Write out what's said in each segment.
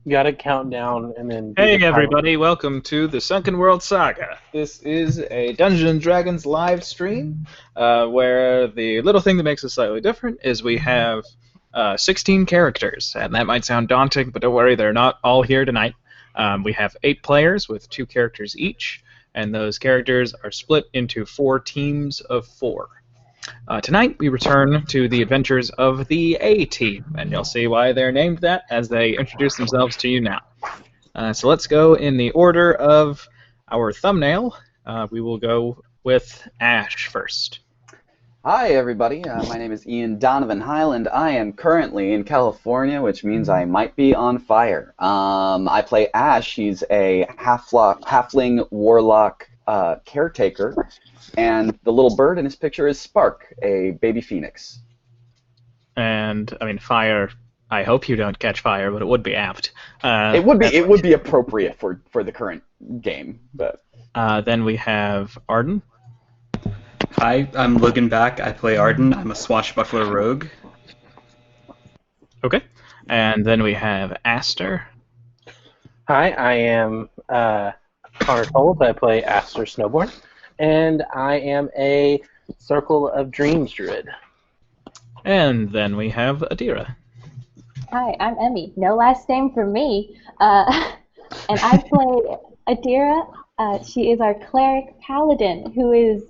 You gotta count down and then. Hey everybody, welcome to the Sunken World Saga. This is a Dungeons & Dragons live stream where the little thing that makes it slightly different is we have 16 characters, and that might sound daunting, but don't worry, they're not all here tonight. We have 8 players with 2 characters each, and those characters are split into 4 teams of 4. Tonight, we return to the adventures of the A-Team, and you'll see why they're named that as they introduce themselves to you now. So let's go in the order of our thumbnail. We will go with Ash first. Hi, everybody. My name is Ian Donovan Highland. I am currently in California, which means I might be on fire. I play Ash. He's a halfling warlock caretaker. And the little bird in his picture is Spark, a baby phoenix. And I mean, fire. I hope you don't catch fire, but it would be apt. It would be appropriate for the current game. But then we have Arden. Hi, I'm Logan Back. I play Arden. I'm a swashbuckler rogue. Okay. And then we have Aster. Hi, I am Connor Toles. I play Aster Snowborn. And I am a Circle of Dreams druid. And then we have Adira. Hi, I'm Emmy. No last name for me. And I play Adira. She is our cleric paladin who is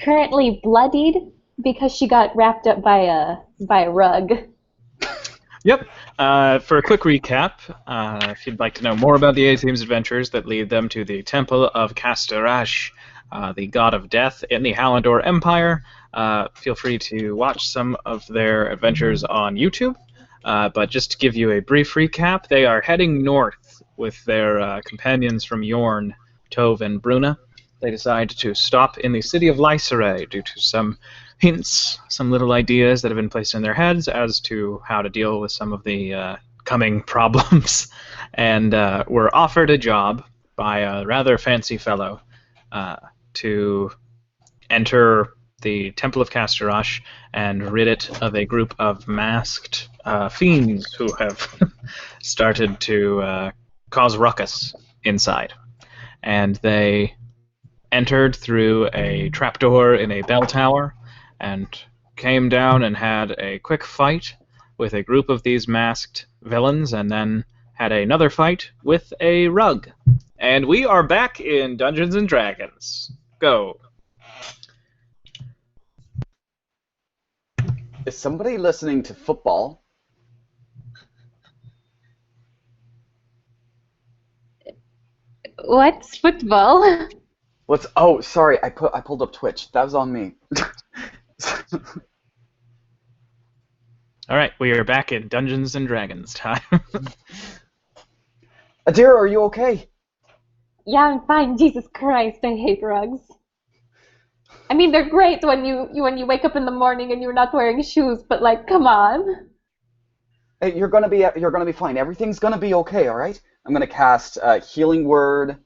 currently bloodied because she got wrapped up by a rug. Yep. For a quick recap, if you'd like to know more about the A-Team's adventures that lead them to the Temple of Castarash, the god of death in the Hallandor Empire, feel free to watch some of their adventures on YouTube. But just to give you a brief recap, they are heading north with their companions from Yorn, Tove, and Bruna. They decide to stop in the city of Lyserae due to some hints, some little ideas that have been placed in their heads as to how to deal with some of the coming problems, and were offered a job by a rather fancy fellow to enter the Temple of Castarash and rid it of a group of masked fiends who have started to cause ruckus inside. And they entered through a trapdoor in a bell tower and came down and had a quick fight with a group of these masked villains, and then had another fight with a rug. And we are back in Dungeons & Dragons. Go. is somebody listening to football? What's football? Oh, sorry. I pulled up Twitch. That was on me. All right, we are back in Dungeons & Dragons time. Adira, are you okay? Yeah, I'm fine. Jesus Christ, I hate rugs. I mean, they're great when you wake up in the morning and you're not wearing shoes, but like, come on. Hey, you're gonna be fine. Everything's gonna be okay. All right. I'm gonna cast Healing Word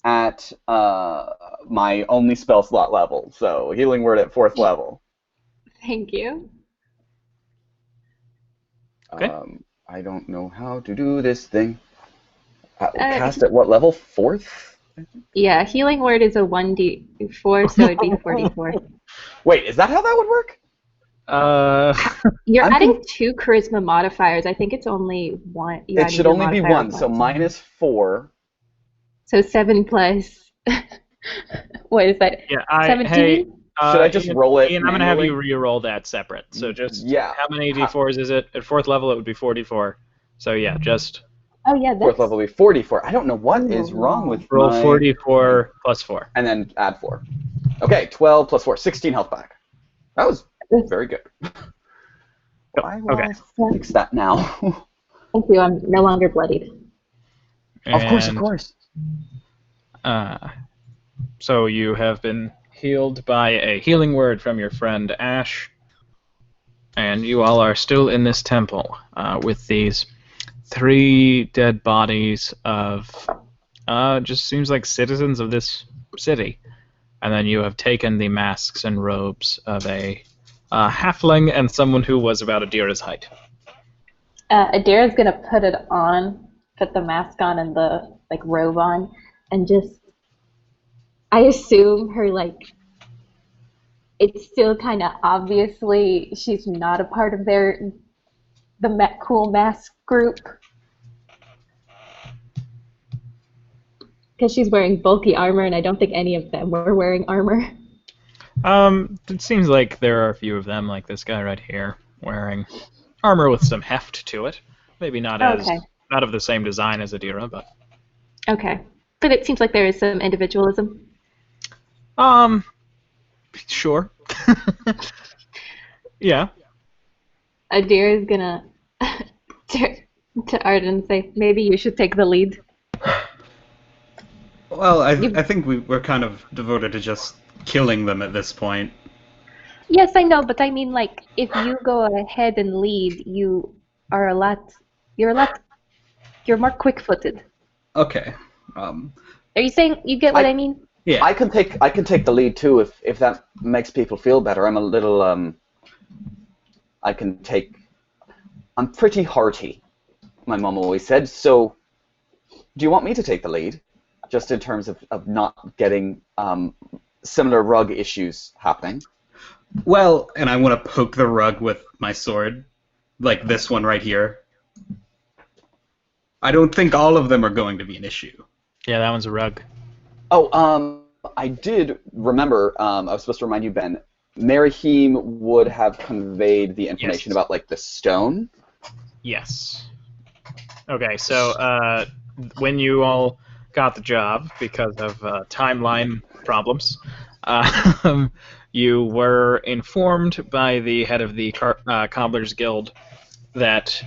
at my only spell slot level. So Healing Word at 4th level. Thank you. Okay. I don't know how to do this thing. Cast at what level? 4th? Yeah, Healing Word is a 1d4, so it'd be 44. Wait, is that how that would work? You're adding 2 charisma modifiers. I think it's only 1. It should only be 1, so -4. So 7 plus. What is that? Yeah, 17? Hey, should I just roll it? Ian, I'm going to have you re-roll that separate. So just, how many d4s is it? At 4th level, it would be 44. So yeah, just... Oh yeah, that's... 4th level would be 44. I don't know what is wrong with roll 44 plus 4. And then add 4. Okay, 12 plus 4. 16 health back. That was very good. I will fix that now. Thank you, I'm no longer bloodied. Of course. So you have been healed by a healing word from your friend Ash, and you all are still in this temple with these 3 dead bodies of just seems like citizens of this city, and then you have taken the masks and robes of a halfling and someone who was about Adira's height. Adira's gonna put it on, put the mask on and the like robe on, and just I assume her like it's still kind of obviously she's not a part of cool mask group because she's wearing bulky armor, and I don't think any of them were wearing armor. It seems like there are a few of them, like this guy right here, wearing armor with some heft to it. Maybe not not of the same design as Adira, but Okay, but it seems like there is some individualism. Sure. Yeah. Adira is gonna to Arden say, maybe you should take the lead. Well, I think we're kind of devoted to just killing them at this point. Yes, I know, but I mean, like, if you go ahead and lead, you're more quick-footed. Okay. Are you saying you get what I mean? Yeah. I can take the lead too if that makes people feel better. I'm a little I'm pretty hearty, my mom always said. So do you want me to take the lead? Just in terms of not getting similar rug issues happening. Well, and I want to poke the rug with my sword, like this one right here. I don't think all of them are going to be an issue. Yeah, that one's a rug. Oh, I did remember, I was supposed to remind you, Ben, Merihim would have conveyed the information about, like, the stone. Yes. Okay, so when you all got the job, because of timeline problems, you were informed by the head of the Cobblers Guild that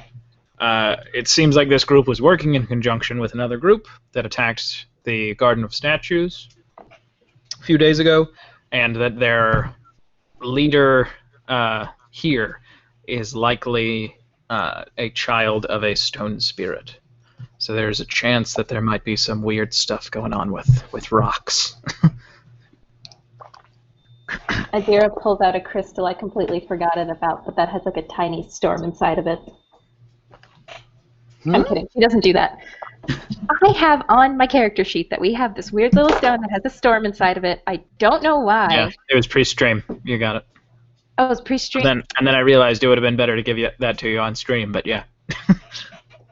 it seems like this group was working in conjunction with another group that attacked the Garden of Statues a few days ago, and that their leader here is likely a child of a stone spirit. So there's a chance that there might be some weird stuff going on with rocks. Adira pulls out a crystal I completely forgot it about, but that has like a tiny storm inside of it. I'm kidding. She doesn't do that. I have on my character sheet that we have this weird little stone that has a storm inside of it. I don't know why. Yeah, it was pre-stream. You got it. Oh, it was pre-stream? And then I realized it would have been better to give that to you on stream, but yeah.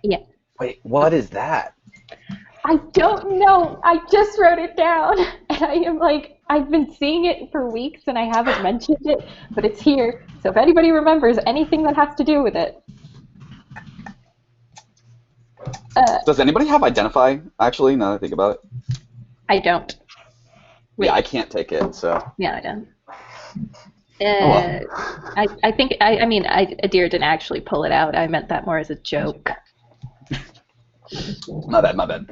Yeah. Wait, what is that? I don't know. I just wrote it down, and I am like, I've been seeing it for weeks, and I haven't mentioned it, but it's here. So if anybody remembers anything that has to do with it. Does anybody have Identify, actually, now that I think about it? I don't. Wait. Yeah, I can't take it, so... Yeah, I don't. Well. I think, Adira didn't actually pull it out. I meant that more as a joke. My bad.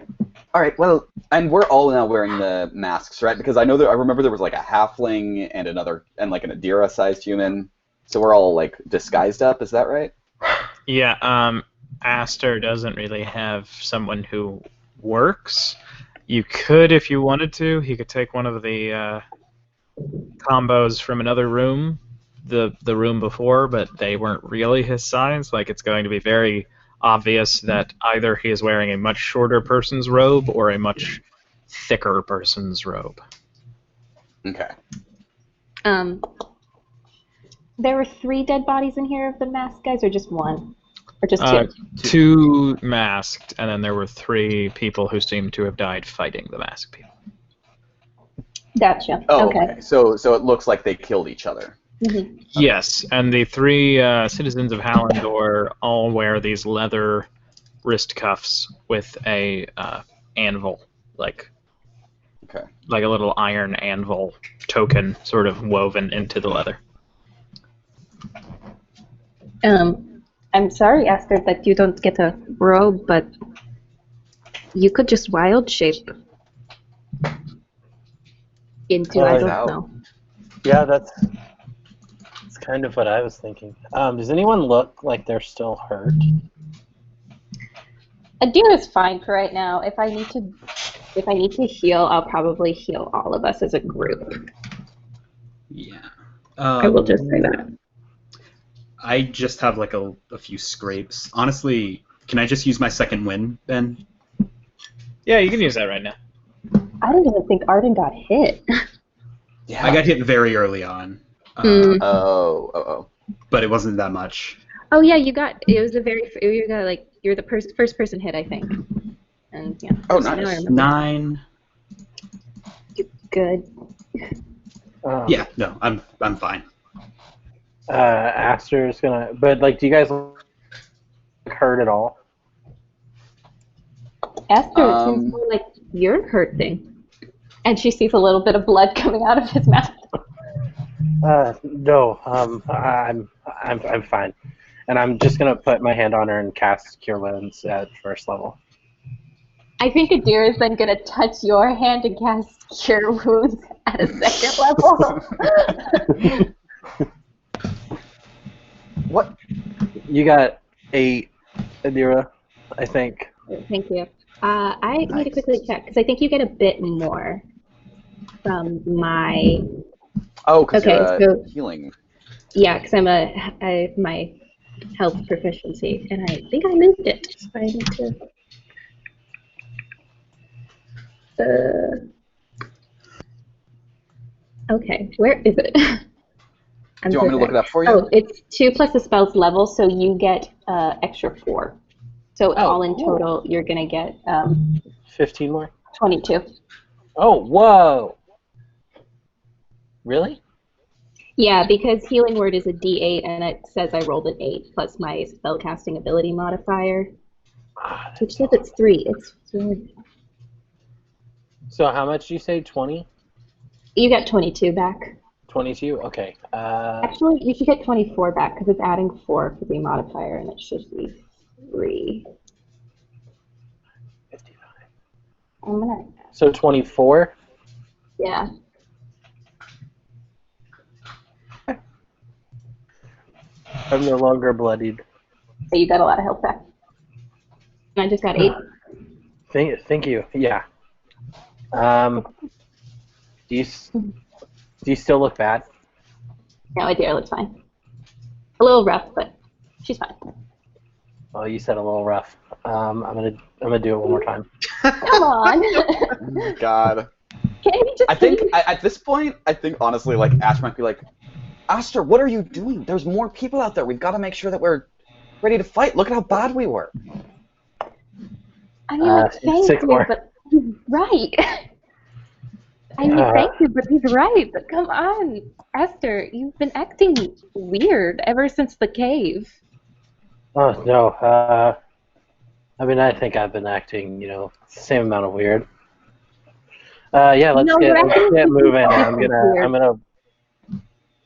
All right, well, and we're all now wearing the masks, right? Because I remember there was like a halfling and like an Adira-sized human. So we're all like disguised up, is that right? Yeah, Aster doesn't really have someone who works. You could, if you wanted to. He could take one of the combos from another room, the room before, but they weren't really his size. Like, it's going to be very obvious that either he is wearing a much shorter person's robe or a much thicker person's robe. Okay. There were 3 dead bodies in here of the masked guys, or just one? Or just 2? 2 masked, and then there were 3 people who seemed to have died fighting the masked people. Gotcha. Oh, okay. So it looks like they killed each other. Mm-hmm. Yes, and the 3 citizens of Hallandor all wear these leather wrist cuffs with a anvil, like a little iron anvil token sort of woven into the leather. I'm sorry, Aster, that you don't get a robe, but you could just wild shape into, I don't know. Yeah, that's kind of what I was thinking. Does anyone look like they're still hurt? Adira's fine for right now. If I need to heal, I'll probably heal all of us as a group. Yeah. I will just say that. I just have like a few scrapes. Honestly, can I just use my second win, Ben? Yeah, you can use that right now. I didn't even think Arden got hit. Yeah. I got hit very early on, Oh. but it wasn't that much. Oh yeah, you got you're the first person hit, I think. And yeah. Oh, so now I nice. remember. 9. You're good. Yeah, no, I'm fine. Aster's gonna. But like, do you guys hurt at all? Esther, it seems more like you're hurting. And she sees a little bit of blood coming out of his mouth. No. I'm fine. And I'm just gonna put my hand on her and cast Cure Wounds at first level. I think Adira is then going to touch your hand and cast Cure Wounds at a second level. What? You got 8, Adira, I think. Thank you. I need to quickly check, because I think you get a bit more from my... Oh, because Okay, you're so- healing. Yeah, because I my health proficiency, and I think I moved it. So I need to... Okay, where is it? Do you want me to look it up for you? Oh, it's 2 plus the spell's level, so you get extra 4. So all in total, you're gonna get 15 more? 22. Oh, whoa! Really? Yeah, because Healing Word is a D8, and it says I rolled an 8 plus my spellcasting ability modifier, which says it's 3. It's weird. So how much do you say? 20? You get 22 back. 22? Okay. Actually, you should get 24 back because it's adding 4 for the modifier, and it should be 3. 55. I'm gonna. So 24? Yeah. I'm no longer bloodied. So you got a lot of health back. And I just got 8. Thank you. Yeah. Do you still look bad? No idea, looks fine. A little rough, but she's fine. Oh, you said a little rough. I'm gonna do it one more time. Come on. Oh my God. Can you just I think at this point, honestly, like Ash might be like, Aster, what are you doing? There's more people out there. We've got to make sure that we're ready to fight. Look at how bad we were. I mean, like, thank 6 you, more. but he's right. I mean, thank you, but he's right. But come on, Esther, you've been acting weird ever since the cave. Oh no. I mean, I think I've been acting, the same amount of weird. Yeah, let's get moving. I'm gonna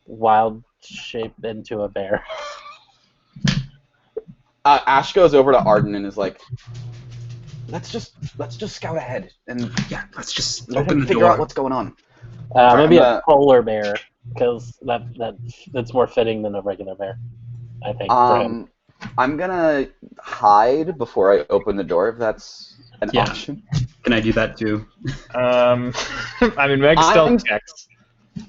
wild shape into a bear. Ash goes over to Arden and is like, let's just scout ahead and Yeah, let's just let open him the figure door. out what's going on. Maybe I'm a polar bear, because that's more fitting than a regular bear, I think. For him. I'm gonna hide before I open the door if that's an Yeah. option. Can I do that too? I mean, make stealth checks.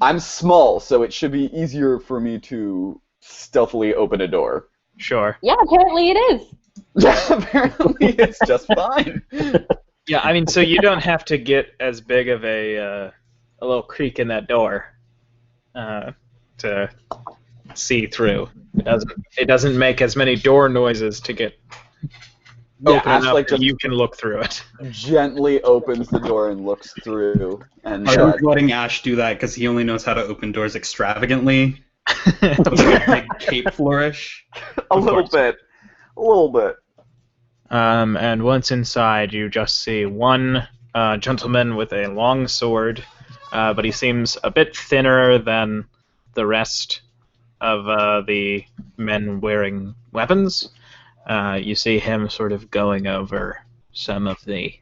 I'm small, so it should be easier for me to stealthily open a door. Sure. Yeah, apparently it is. Yeah, apparently it's just fine. Yeah, I mean, so you don't have to get as big of a little creak in that door to see through. It doesn't make as many door noises to get open Ash, enough like, that just you can look through it. gently opens the door and looks through. And I was letting Ash do that because he only knows how to open doors extravagantly. Like a big cape flourish. a little bit. And once inside, you just see one gentleman with a long sword, but he seems a bit thinner than the rest of the men wearing weapons. You see him sort of going over some of the,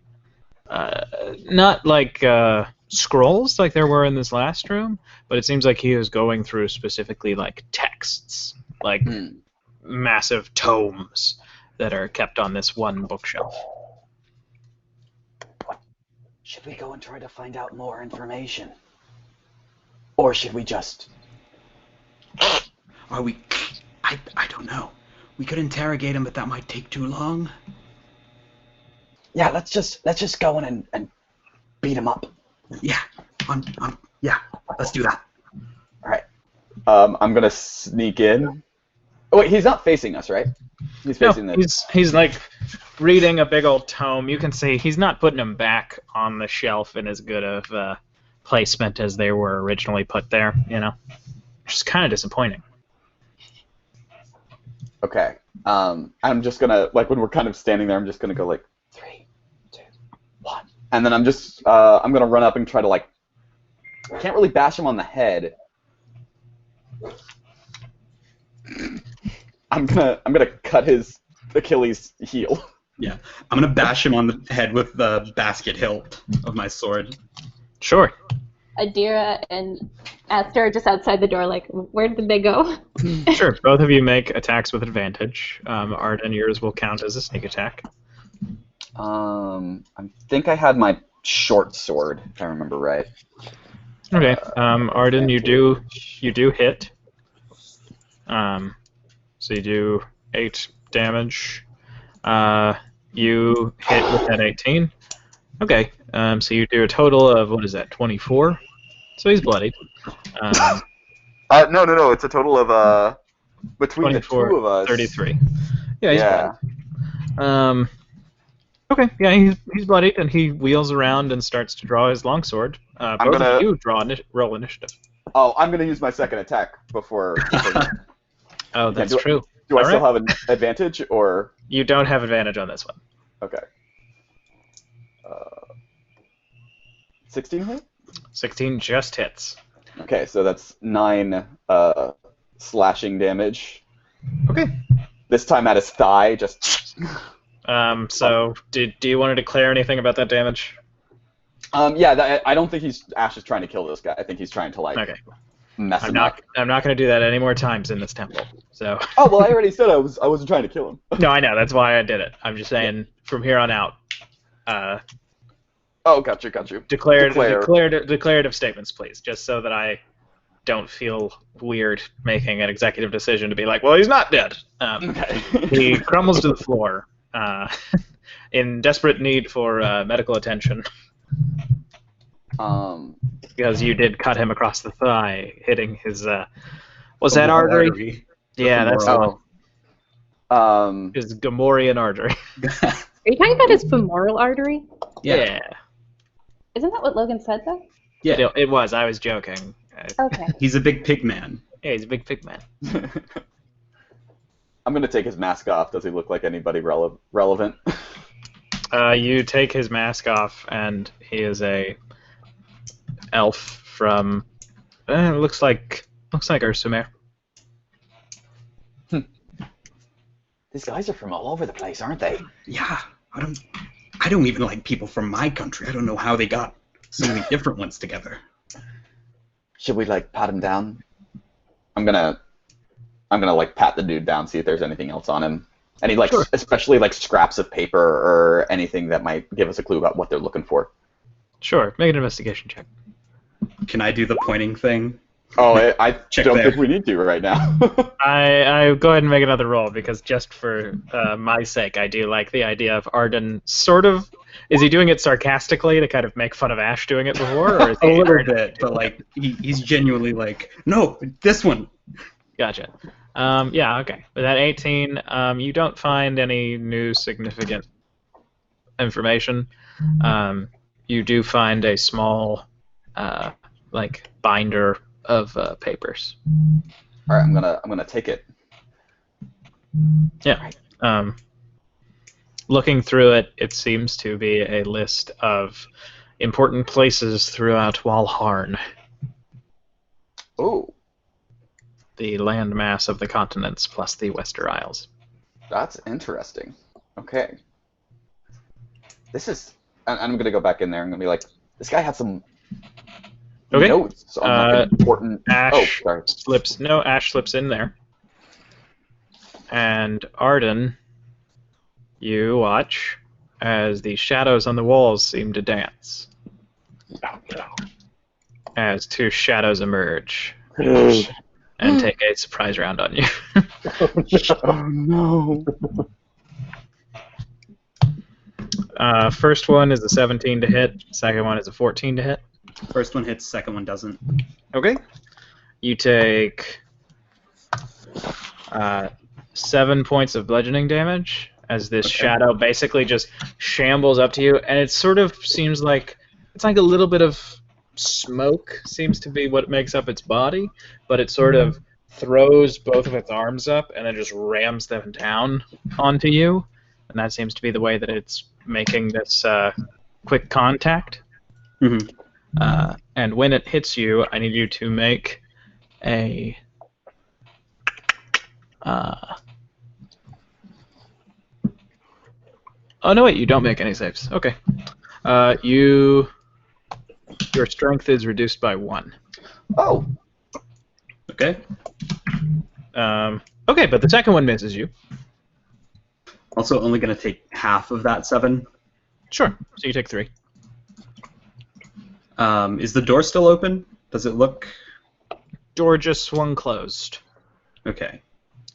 not like scrolls like there were in this last room, but it seems like he is going through specifically like texts, like massive tomes that are kept on this one bookshelf. Should we go and try to find out more information? Or should we just... Are we? I don't know. We could interrogate him, but that might take too long. Yeah, let's just go in and beat him up. Yeah, yeah, let's do that. All right. I'm gonna sneak in. Oh wait, he's not facing us, right? He's facing he's like reading a big old tome. You can see he's not putting them back on the shelf in as good of placement as they were originally put there. You know, which is kind of disappointing. Okay. I'm just gonna, like, when we're kind of standing there, I'm just gonna go like 3, 2, 1, and then I'm gonna run up and try to, like, I can't really bash him on the head. I'm gonna cut his Achilles heel. Yeah, I'm gonna bash him on the head with the basket hilt of my sword. Sure. Adira and Aster are just outside the door, like, where did they go? Sure. Both of you make attacks with advantage. Arden, yours will count as a sneak attack. I think I had my short sword, if I remember right. Okay. Arden, you do hit. So you do 8 damage. You hit with that 18. Okay. So you do a total of, what is that, 24? So he's bloodied. No. It's a total of between the 24, two of us. 33. Yeah, he's bloodied. Okay, yeah, he's bloodied, and he wheels around and starts to draw his longsword. Both of you roll initiative. Oh, I'm gonna use my second attack before. Oh, that's true. Do I still have an advantage, or? You don't have advantage on this one. Okay. 16 hit? 16 just hits. Okay, so that's 9 slashing damage. Okay. This time at his thigh, just. So, do you want to declare anything about that damage? Yeah, I don't think Ash is trying to kill this guy. I think he's trying to, like, mess him up. I'm not going to do that any more times in this temple. So. Oh well, I already said I wasn't trying to kill him. No, I know. That's why I did it. I'm just saying from here on out. Oh, got you. Declarative statements, please, just so that I don't feel weird making an executive decision to be like, well, he's not dead. Okay. He crumbles to the floor, in desperate need for medical attention. Because you did cut him across the thigh, hitting his. Was that artery? Yeah, that's the one. His Gamorrean artery. Are you talking about his femoral artery? Yeah. Isn't that what Logan said, though? Yeah, it was. I was joking. Okay. He's a big pig man. Yeah, he's a big pig man. I'm gonna take his mask off. Does he look like anybody relevant? You take his mask off, and he is a elf from. Looks like Ursumer. These guys are from all over the place, aren't they? Yeah, I don't even like people from my country. I don't know how they got so many different ones together. Should we, like, pat him down? I'm gonna like pat the dude down, see if there's anything else on him. Any, like, Sure. Especially like scraps of paper or anything that might give us a clue about what they're looking for. Sure, make an investigation check. Can I do the pointing thing? Oh, I Check don't there. think we need to right now. I go ahead and make another roll because just for my sake, I do like the idea of Arden sort of. Is he doing it sarcastically to kind of make fun of Ash doing it before, or is A he little bit, but like he's genuinely like, no, this one. Gotcha. Yeah, okay. With that 18, you don't find any new significant information. You do find a small, like, binder of papers. All right, I'm gonna take it. Yeah. Looking through it, it seems to be a list of important places throughout Walharn, Oh, the landmass of the continents plus the Wester Isles. that's interesting. Okay. This is. And I'm gonna go back in there. I'm gonna be like, this guy had some Okay. notes on like, important. Ash Oh, sorry. Ash slips in there. And Arden, you watch as the shadows on the walls seem to dance. Oh, no. As 2 shadows emerge. and take a surprise round on you. Oh no. First one is a 17 to hit. Second one is a 14 to hit. First one hits, second one doesn't. Okay. You take 7 points of bludgeoning damage as this shadow basically just shambles up to you, and it sort of seems like it's like a little bit of smoke seems to be what makes up its body, but it sort of throws both of its arms up and then just rams them down onto you, and that seems to be the way that it's making this quick contact. Mm-hmm. And when it hits you, I need you to make a oh no, wait! You don't make any saves. Okay. Your strength is reduced by 1. Oh. Okay. Okay, but the second one misses you. Also, only going to take half of that 7. Sure. So you take 3. Is the door still open? Does it look? Door just swung closed. Okay.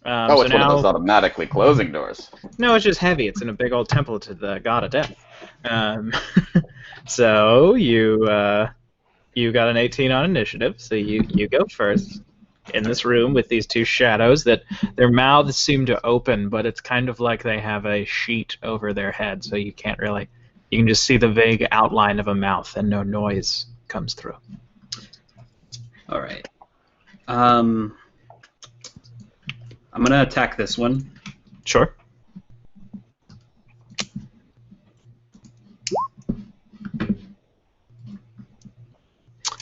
Oh, it's so one now, of those automatically closing doors. No, it's just heavy. It's in a big old temple to the god of death. So you got an 18 on initiative. So you go first in this room with these two shadows that their mouths seem to open, but it's kind of like they have a sheet over their head, so you can't really. You can just see the vague outline of a mouth, and no noise comes through. All right. I'm gonna attack this one. Sure.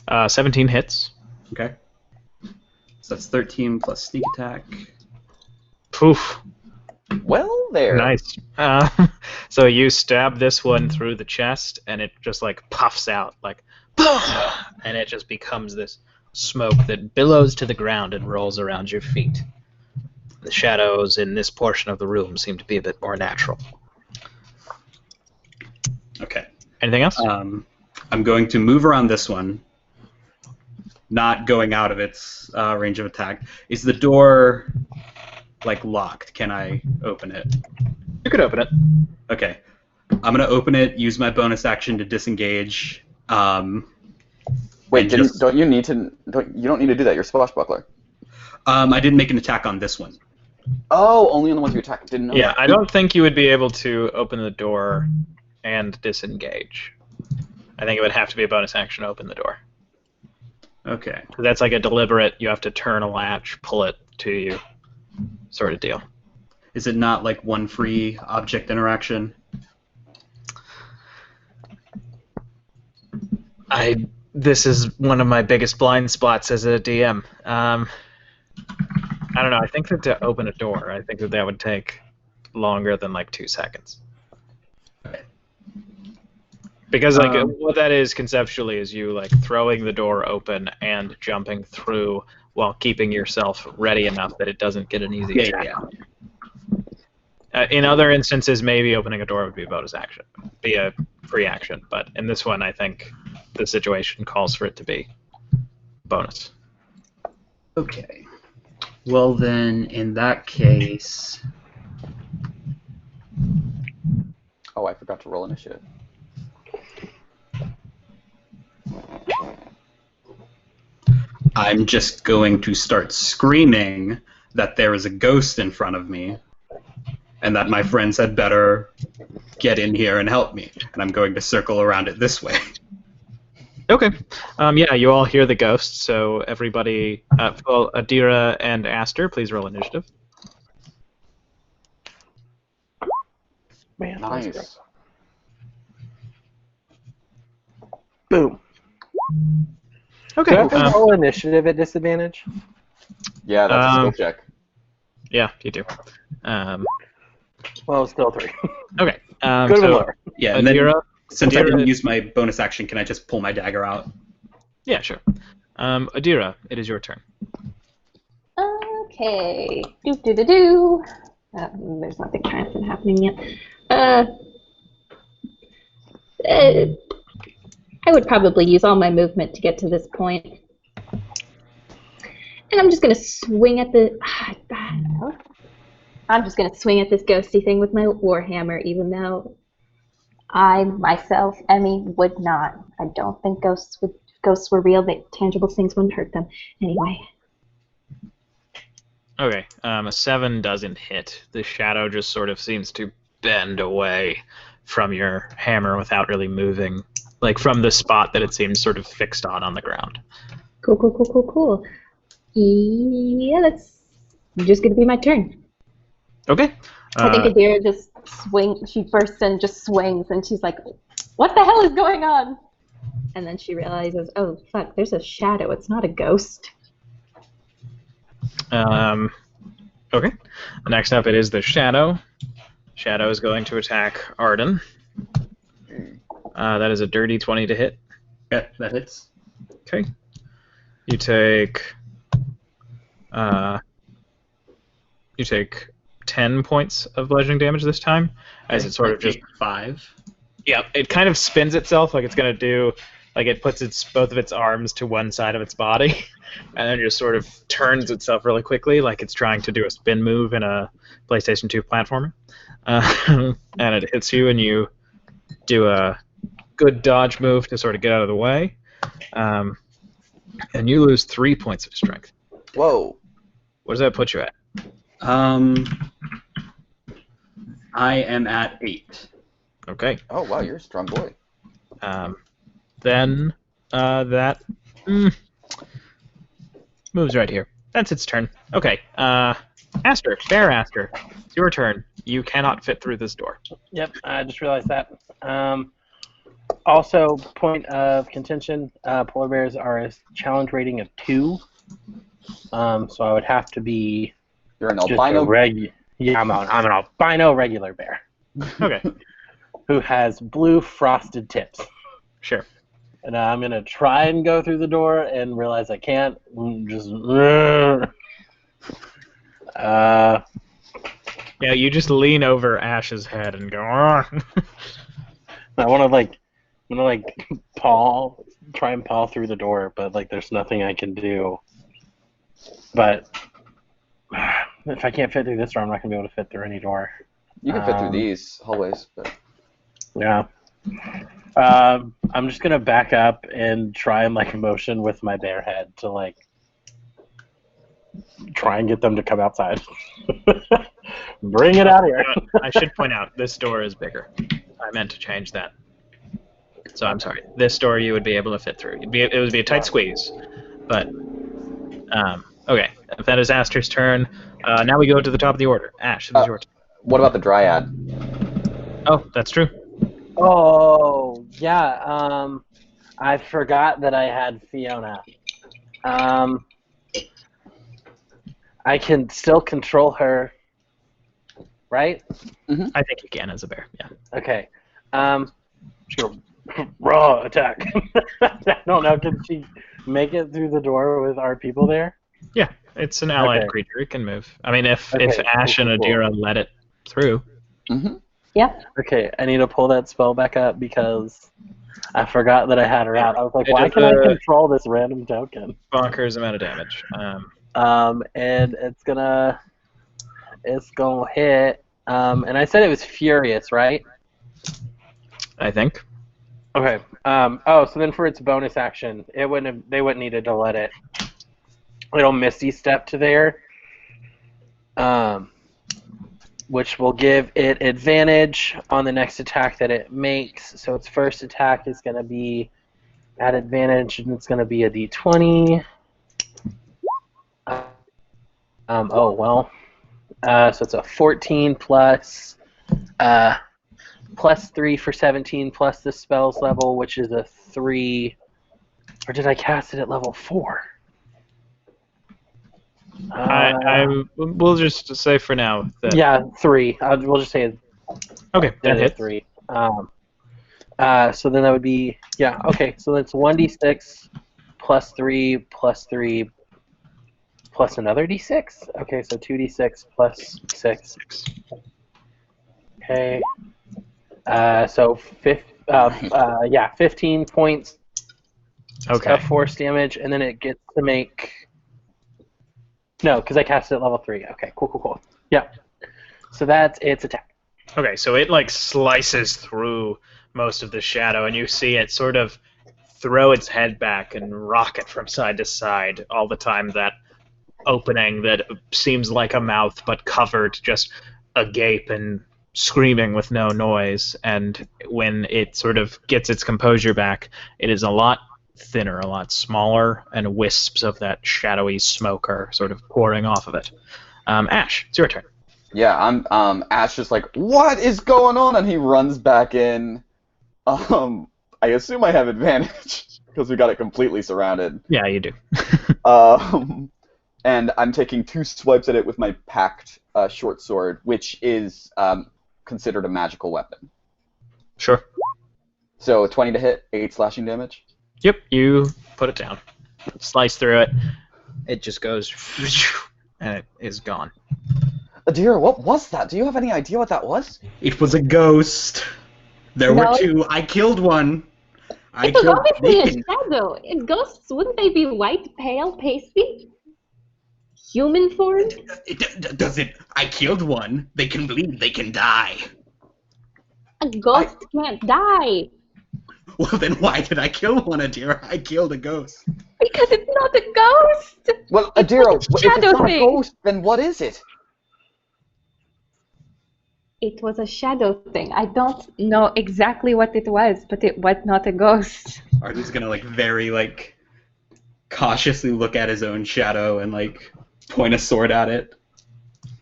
Uh, 17 hits. Okay. So that's 13 plus sneak attack. Poof. Well, there. Nice. So you stab this one through the chest, and it just like puffs out, like, and it just becomes this smoke that billows to the ground and rolls around your feet. The shadows in this portion of the room seem to be a bit more natural. Okay. Anything else? I'm going to move around this one, not going out of its range of attack. Is the door like locked? Can I open it? You could open it. Okay. I'm gonna open it. Use my bonus action to disengage. Wait, you don't need to do that. You're swashbuckler. I didn't make an attack on this one. Oh, only on the ones you attacked. Didn't know. Yeah, that. I don't think you would be able to open the door and disengage. I think it would have to be a bonus action to open the door. Okay. That's like a deliberate, you have to turn a latch, pull it to you sort of deal. Is it not like one free object interaction? This is one of my biggest blind spots as a DM. I don't know. I think that to open a door, I think that would take longer than like 2 seconds. Because like what that is conceptually is you like throwing the door open and jumping through while keeping yourself ready enough that it doesn't get an easy attack. In other instances, maybe opening a door would be a bonus action, be a free action. But in this one, I think the situation calls for it to be bonus. Okay. Well then, in that case... Oh, I forgot to roll initiative. I'm just going to start screaming that there is a ghost in front of me and that my friends had better get in here and help me. And I'm going to circle around it this way. Okay. Yeah, you all hear the ghost, so everybody, well, Adira and Aster, please roll initiative. Man, Nice. Boom. Okay. Do I have to roll initiative at disadvantage? Yeah, that's a skill check. Yeah, you do. Well, still 3. Okay. Could have been So, lower. Yeah, and then Adira, since I Adira- didn't use my bonus action, can I just pull my dagger out? Yeah, sure. Adira, it is your turn. Okay. Do. There's nothing transient happening yet. I would probably use all my movement to get to this point. And I'm just gonna swing at the. I'm just gonna swing at this ghosty thing with my warhammer, even though I myself, Emmy, would not. I don't think ghosts were real. That tangible things wouldn't hurt them anyway. Okay, a 7 doesn't hit. The shadow just sort of seems to bend away from your hammer without really moving, like from the spot that it seems sort of fixed on the ground. Cool. Yeah, that's just gonna be my turn. Okay. I think Adira just swings. She bursts and just swings, and she's like, "What the hell is going on?" And then she realizes, "Oh fuck, there's a shadow. It's not a ghost." Okay. Next up, it is the shadow. Shadow is going to attack Arden. That is a dirty 20 to hit. Yeah, that hits. Okay. You take 10 points of bludgeoning damage this time, as it sort of just 5. Yeah, it kind of spins itself like it's gonna do, like it puts both of its arms to one side of its body, and then just sort of turns itself really quickly, like it's trying to do a spin move in a PlayStation 2 platformer, and it hits you, and you do a good dodge move to sort of get out of the way, and you lose 3 points of strength. Whoa. What does that put you at? I am at 8. Okay. Oh, wow, you're a strong boy. Then that moves right here. That's its turn. Okay. Aster, Bear Aster, it's your turn. You cannot fit through this door. Yep, I just realized that. Also, point of contention, polar bears are a challenge rating of 2. So I would have to be You're an just albino. I'm an albino regular bear Okay. who has blue frosted tips. Sure. And I'm going to try and go through the door and realize I can't. Just... Yeah, you just lean over Ash's head and go, "Argh." I want to try and paw through the door, but like there's nothing I can do. But if I can't fit through this door, I'm not gonna be able to fit through any door. You can fit through these hallways, but Yeah. I'm just gonna back up and try and like motion with my bear head to like try and get them to come outside. Bring it out here. I should point out, this door is bigger. I meant to change that. So I'm sorry. This door you would be able to fit through. It would be a tight squeeze. But, okay. If that is Aster's turn, now we go to the top of the order. Ash, it is your turn. what about the Dryad? Oh, that's true. Oh, yeah. I forgot that I had Fiona. I can still control her, right? Mm-hmm. I think you can as a bear, yeah. Okay. She'll raw attack. I don't know. Can she make it through the door with our people there? Yeah, it's an allied Okay. creature. It can move. I mean, if Okay, Ash cool, and cool. Adira let it through. Mm-hmm. Yep. Okay, I need to pull that spell back up because I forgot that I had her out. I was like, It why does can I the- control this random token? Bonkers amount of damage. And it's gonna hit. And I said it was furious, right? I think. Okay. So then for its bonus action, they wouldn't needed to let it. It'll Misty Step to there. Which will give it advantage on the next attack that it makes. So its first attack is going to be at advantage, and it's going to be a d20. So it's a 14 plus 3 for 17 plus the spell's level, which is a 3. Or did I cast it at level 4? We'll just say for now that. Yeah, 3. We'll just say Okay, that hits. 3. So then that would be, yeah, okay, so that's 1d6 plus 3 plus 3 plus another d6? Okay, so 2d6 plus 6. Okay. So 15 points Okay. of force damage, and then it gets to make No, because I cast it at level 3. Okay, cool. Yeah. So that's its attack. Okay, so it like slices through most of the shadow, and you see it sort of throw its head back and rocket from side to side all the time. That opening that seems like a mouth but covered, just agape and screaming with no noise. And when it sort of gets its composure back, it is a lot thinner, a lot smaller, and wisps of that shadowy smoke are sort of pouring off of it. Ash, it's your turn. Yeah, I'm Ash is like, what is going on? And he runs back in. I assume I have advantage because we got it completely surrounded. Yeah, you do. And I'm taking 2 swipes at it with my packed short sword, which is considered a magical weapon. Sure. So 20 to hit, 8 slashing damage. Yep, you put it down. Slice through it. It just goes, and it is gone. Adira, what was that? Do you have any idea what that was? It was a ghost. There were 2. I killed one. It was obviously a shadow. Ghosts, wouldn't they be white, pale, pasty? Human form? Does it? I killed one. They can bleed. They can die. A ghost can't die. Well, then why did I kill one, Adira? I killed a ghost. Because it's not a ghost. Well, Adira, if it's shadow not a thing. ghost, then what is it? It was a shadow thing. I don't know exactly what it was, but it was not a ghost. Arden's gonna very cautiously look at his own shadow and point a sword at it.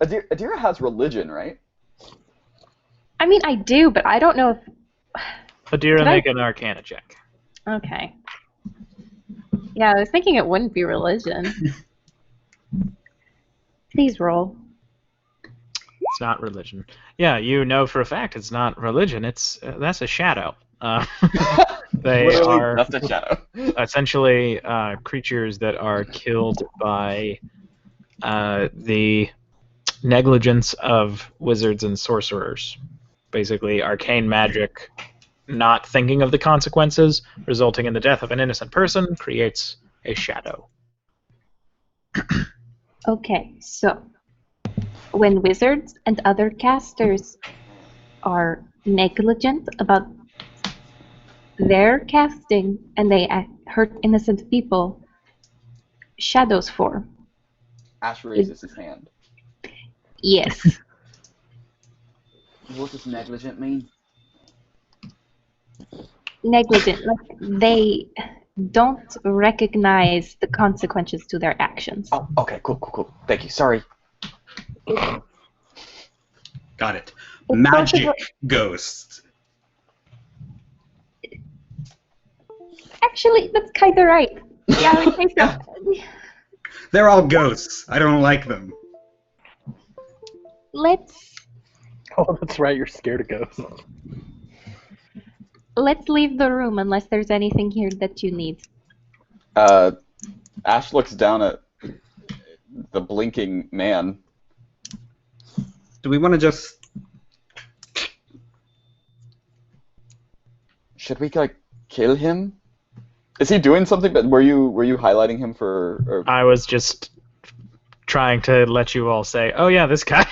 Adira has religion, right? I mean, I do, but I don't know if... Adira, make an Arcana check. Okay. Yeah, I was thinking it wouldn't be religion. Please roll. It's not religion. Yeah, you know for a fact it's not religion. It's that's a shadow. They Literally, are that's a shadow. essentially creatures that are killed by the negligence of wizards and sorcerers. Basically, arcane magic, not thinking of the consequences, resulting in the death of an innocent person, creates a shadow. Okay, so when wizards and other casters are negligent about their casting and they hurt innocent people, shadows form. Ash raises his hand. Yes. What does negligent mean? Negligent, like they don't recognize the consequences to their actions. Oh, okay, cool. Thank you. Sorry. Got it. Magic ghosts. Actually, that's kind of right. Yeah, I would say so. They're all ghosts. I don't like them. Oh, that's right. You're scared of ghosts. Let's leave the room unless there's anything here that you need. Ash looks down at the blinking man. Do we want to just... Should we kill him? Is he doing something? But were you highlighting him for? Or... I was just trying to let you all say, "Oh yeah, this guy."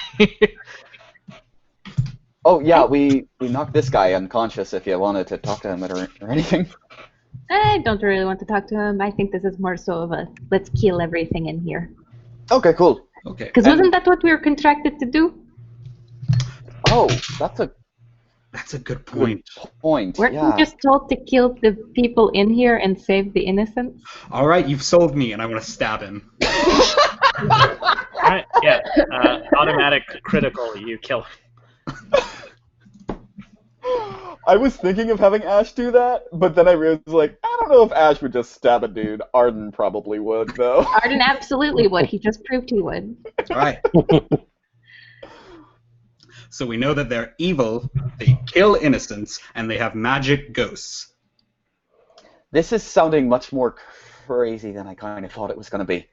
Oh yeah, we knocked this guy unconscious. If you wanted to talk to him or anything. I don't really want to talk to him. I think this is more so of a let's kill everything in here. Okay, cool. Okay. Because wasn't that what we were contracted to do? Oh, that's a good point. Point. Weren't yeah. we just told to kill the people in here and save the innocents? All right, you've sold me, and I want to stab him. Right, yeah. Automatic critical, you kill him. I was thinking of having Ash do that, but then I realized, I don't know if Ash would just stab a dude. Arden probably would, though. Arden absolutely would. He just proved he would. All right. So we know that they're evil, they kill innocents, and they have magic ghosts. This is sounding much more crazy than I kind of thought it was going to be.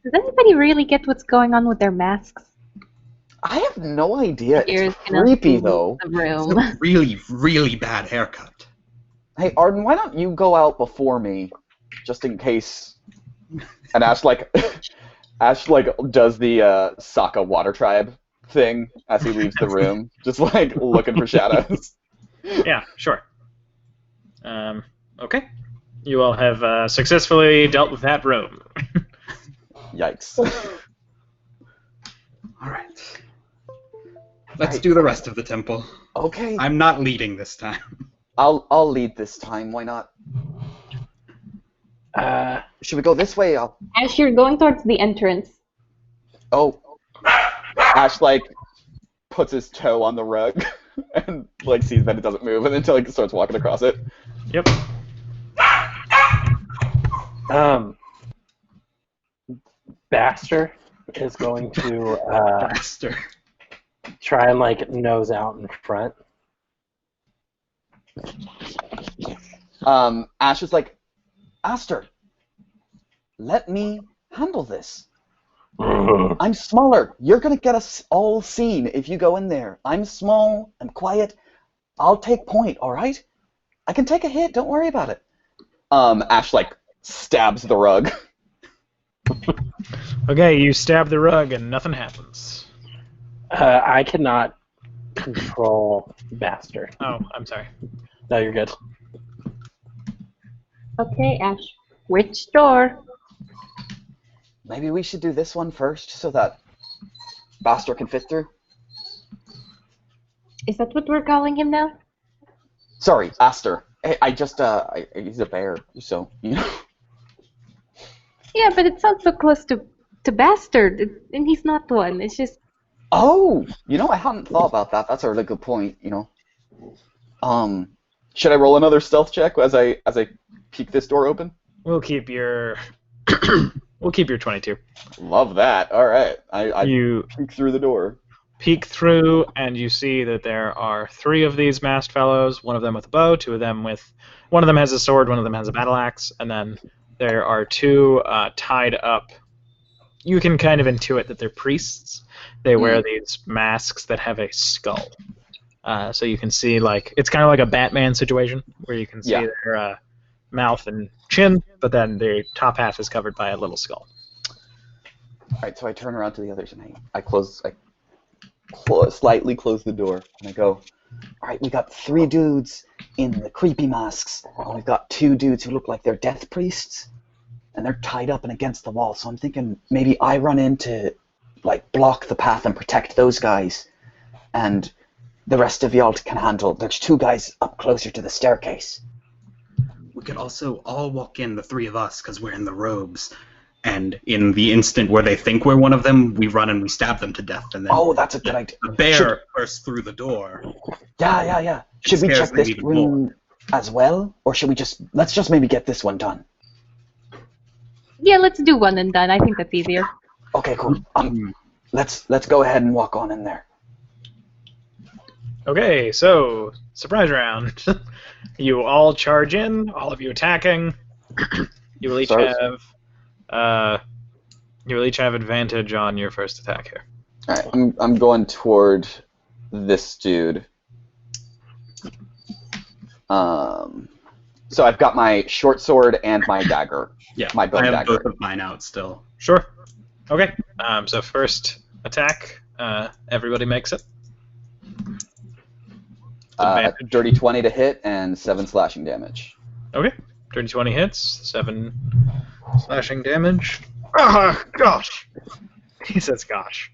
Does anybody really get what's going on with their masks? I have no idea. Ears It's creepy, though. The room. It's a really, really bad haircut. Hey, Arden, why don't you go out before me, just in case? And Ash, Ash like does the Saga water tribe thing as he leaves the room, just like looking for shadows. Yeah, sure. Okay. You all have successfully dealt with that room. Yikes. All right. Let's do the rest of the temple. Okay. I'm not leading this time. I'll lead this time. Why not? Should we go this way? Ash, you're going towards the entrance. Oh. Ash like puts his toe on the rug and like sees that it doesn't move, and then like starts walking across it. Yep. Baxter is going to Faster. try and like nose out in front. Ash is like, Aster, let me handle this. I'm smaller. You're gonna get us all seen if you go in there. I'm small. I'm quiet. I'll take point. All right. I can take a hit. Don't worry about it. Ash like stabs the rug. Okay, you stab the rug and nothing happens. I cannot control Baxter. Oh, I'm sorry. No, you're good. Okay, Ash. Which door? Maybe we should do this one first so that Baxter can fit through. Is that what we're calling him now? Sorry, Aster. Hey, he's a bear, so you know. Yeah, but it sounds so close to Bastard, and he's not one. It's just... Oh, I hadn't thought about that. That's a really good point. Should I roll another stealth check as I peek this door open? We'll keep your 22. Love that. All right, I You peek through the door. peek through and you see that there are 3 of these masked fellows. One of them with a bow, 2 of them with. One of them has a sword, one of them has a battle axe, and then there are 2 tied up. You can kind of intuit that they're priests. They wear these masks that have a skull. So you can see, like, it's kind of like a Batman situation where you can see their mouth and chin, but then the top half is covered by a little skull. All right, so I turn around to the others and I slightly close the door and I go, all right, we got 3 dudes in the creepy masks, and we've got 2 dudes who look like they're death priests, and they're tied up and against the wall. So I'm thinking maybe I run in to like block the path and protect those guys, and the rest of y'all can handle. There's 2 guys up closer to the staircase. We could also all walk in, the 3 of us, because we're in the robes. And in the instant where they think we're one of them, we run and we stab them to death. And then That's a good idea. The bear bursts through the door. Yeah. Should we check this room as well, or should we let's just maybe get this one done? Yeah, let's do one and done. I think that's easier. Okay, cool. Let's go ahead and walk on in there. Okay, so surprise round. You all charge in, all of you attacking. You will each have advantage on your first attack here. All right, I'm going toward this dude. So I've got my short sword and my dagger. Yeah, my bow I have dagger. both of mine out still. Sure. Okay. So first attack, everybody makes it. Dirty 20 to hit and 7 slashing damage. Okay. Dirty 20 hits, 7 slashing damage. Oh, gosh. He says gosh.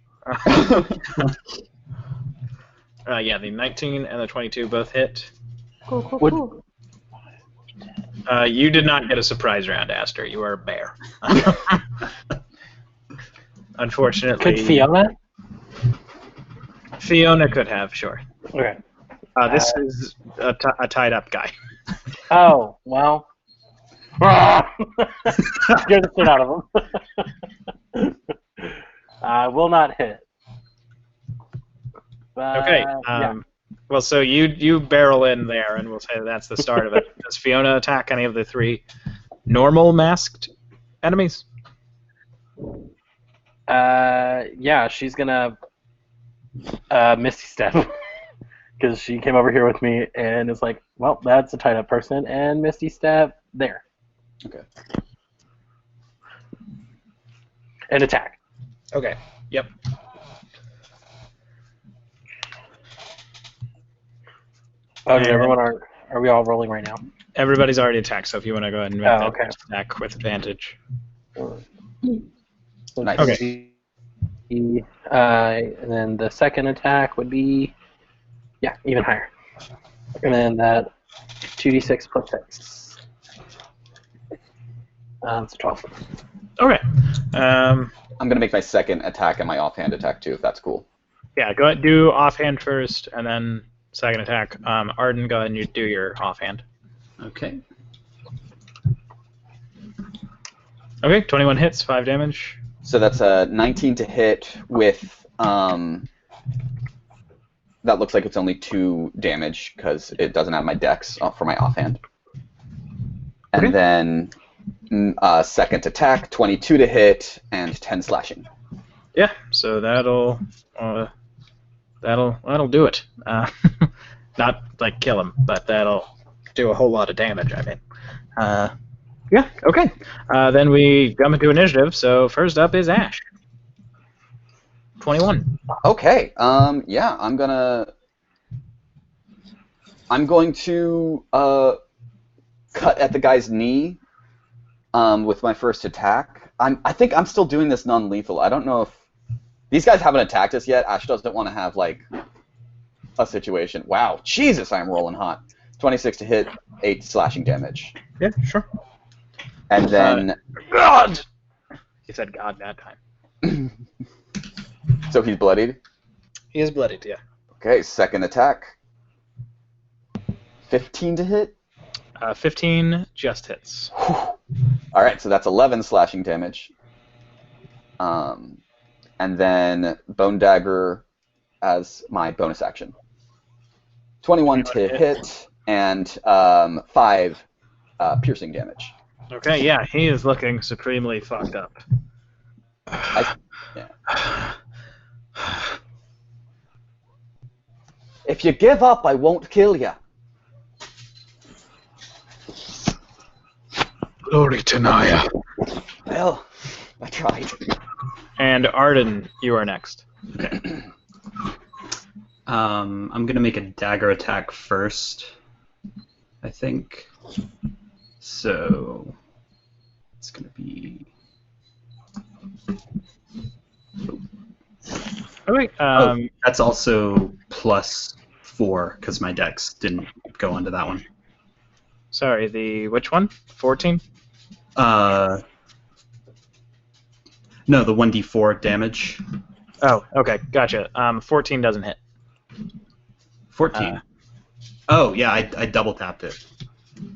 Yeah, the 19 and the 22 both hit. Cool. You did not get a surprise round, Aster. You are a bear. Unfortunately. Could Fiona? Fiona could have, sure. Okay. This is a tied-up guy. Oh, well. Scared the shit out of him. Will not hit. Okay. Yeah. Well, so you barrel in there, and we'll say that's the start of it. Does Fiona attack any of the 3 normal masked enemies? Yeah, she's gonna Misty Step. Because she came over here with me and is like, well, that's a tied up person, and Misty Step there. Okay. and attack. Okay. Yep. Oh, did everyone are we all rolling right now? Everybody's already attacked, so if you want to go ahead and make that okay. attack with advantage. Nice. Okay. And then the second attack would be, yeah, even higher. And then that 2d6 plus 6. It's 12. Okay. I'm gonna make my second attack and my offhand attack too, if that's cool. Yeah, go ahead, do offhand first, and then second attack. Arden, go ahead and you do your offhand. Okay. Okay, 21 hits, 5 damage. So that's a 19 to hit with, that looks like it's only 2 damage because it doesn't have my dex for my offhand. And Okay. then second attack, 22 to hit and 10 slashing. Yeah, so that'll do it. Not like kill him, but that'll do a whole lot of damage, I mean. Yeah, okay. Then we jump into initiative, so first up is Ash. 21. Okay, yeah, I'm going to cut at the guy's knee with my first attack. I think I'm still doing this non-lethal. I don't know if these guys haven't attacked us yet. Ash doesn't want to have like a situation. Wow, Jesus, I'm rolling hot. 26 to hit, 8 slashing damage. Yeah, sure. And then God! He said God that time. so he's bloodied. He is bloodied, yeah. Okay, second attack. 15 to hit. 15 just hits. All right, so that's 11 slashing damage. And then Bone Dagger as my bonus action. 21 to hit and 5 piercing damage. Okay, yeah, he is looking supremely fucked up. Yeah. If you give up, I won't kill you. Glory to Naya. Well, I tried. And Arden, you are next. I'm gonna make a dagger attack first, I think. So it's gonna be. Okay. That's also +4 because my dex didn't go onto that one. Sorry, the which one? 14? No, the 1d4 damage. Oh, okay, gotcha. 14 doesn't hit. 14. Oh yeah, I double tapped it.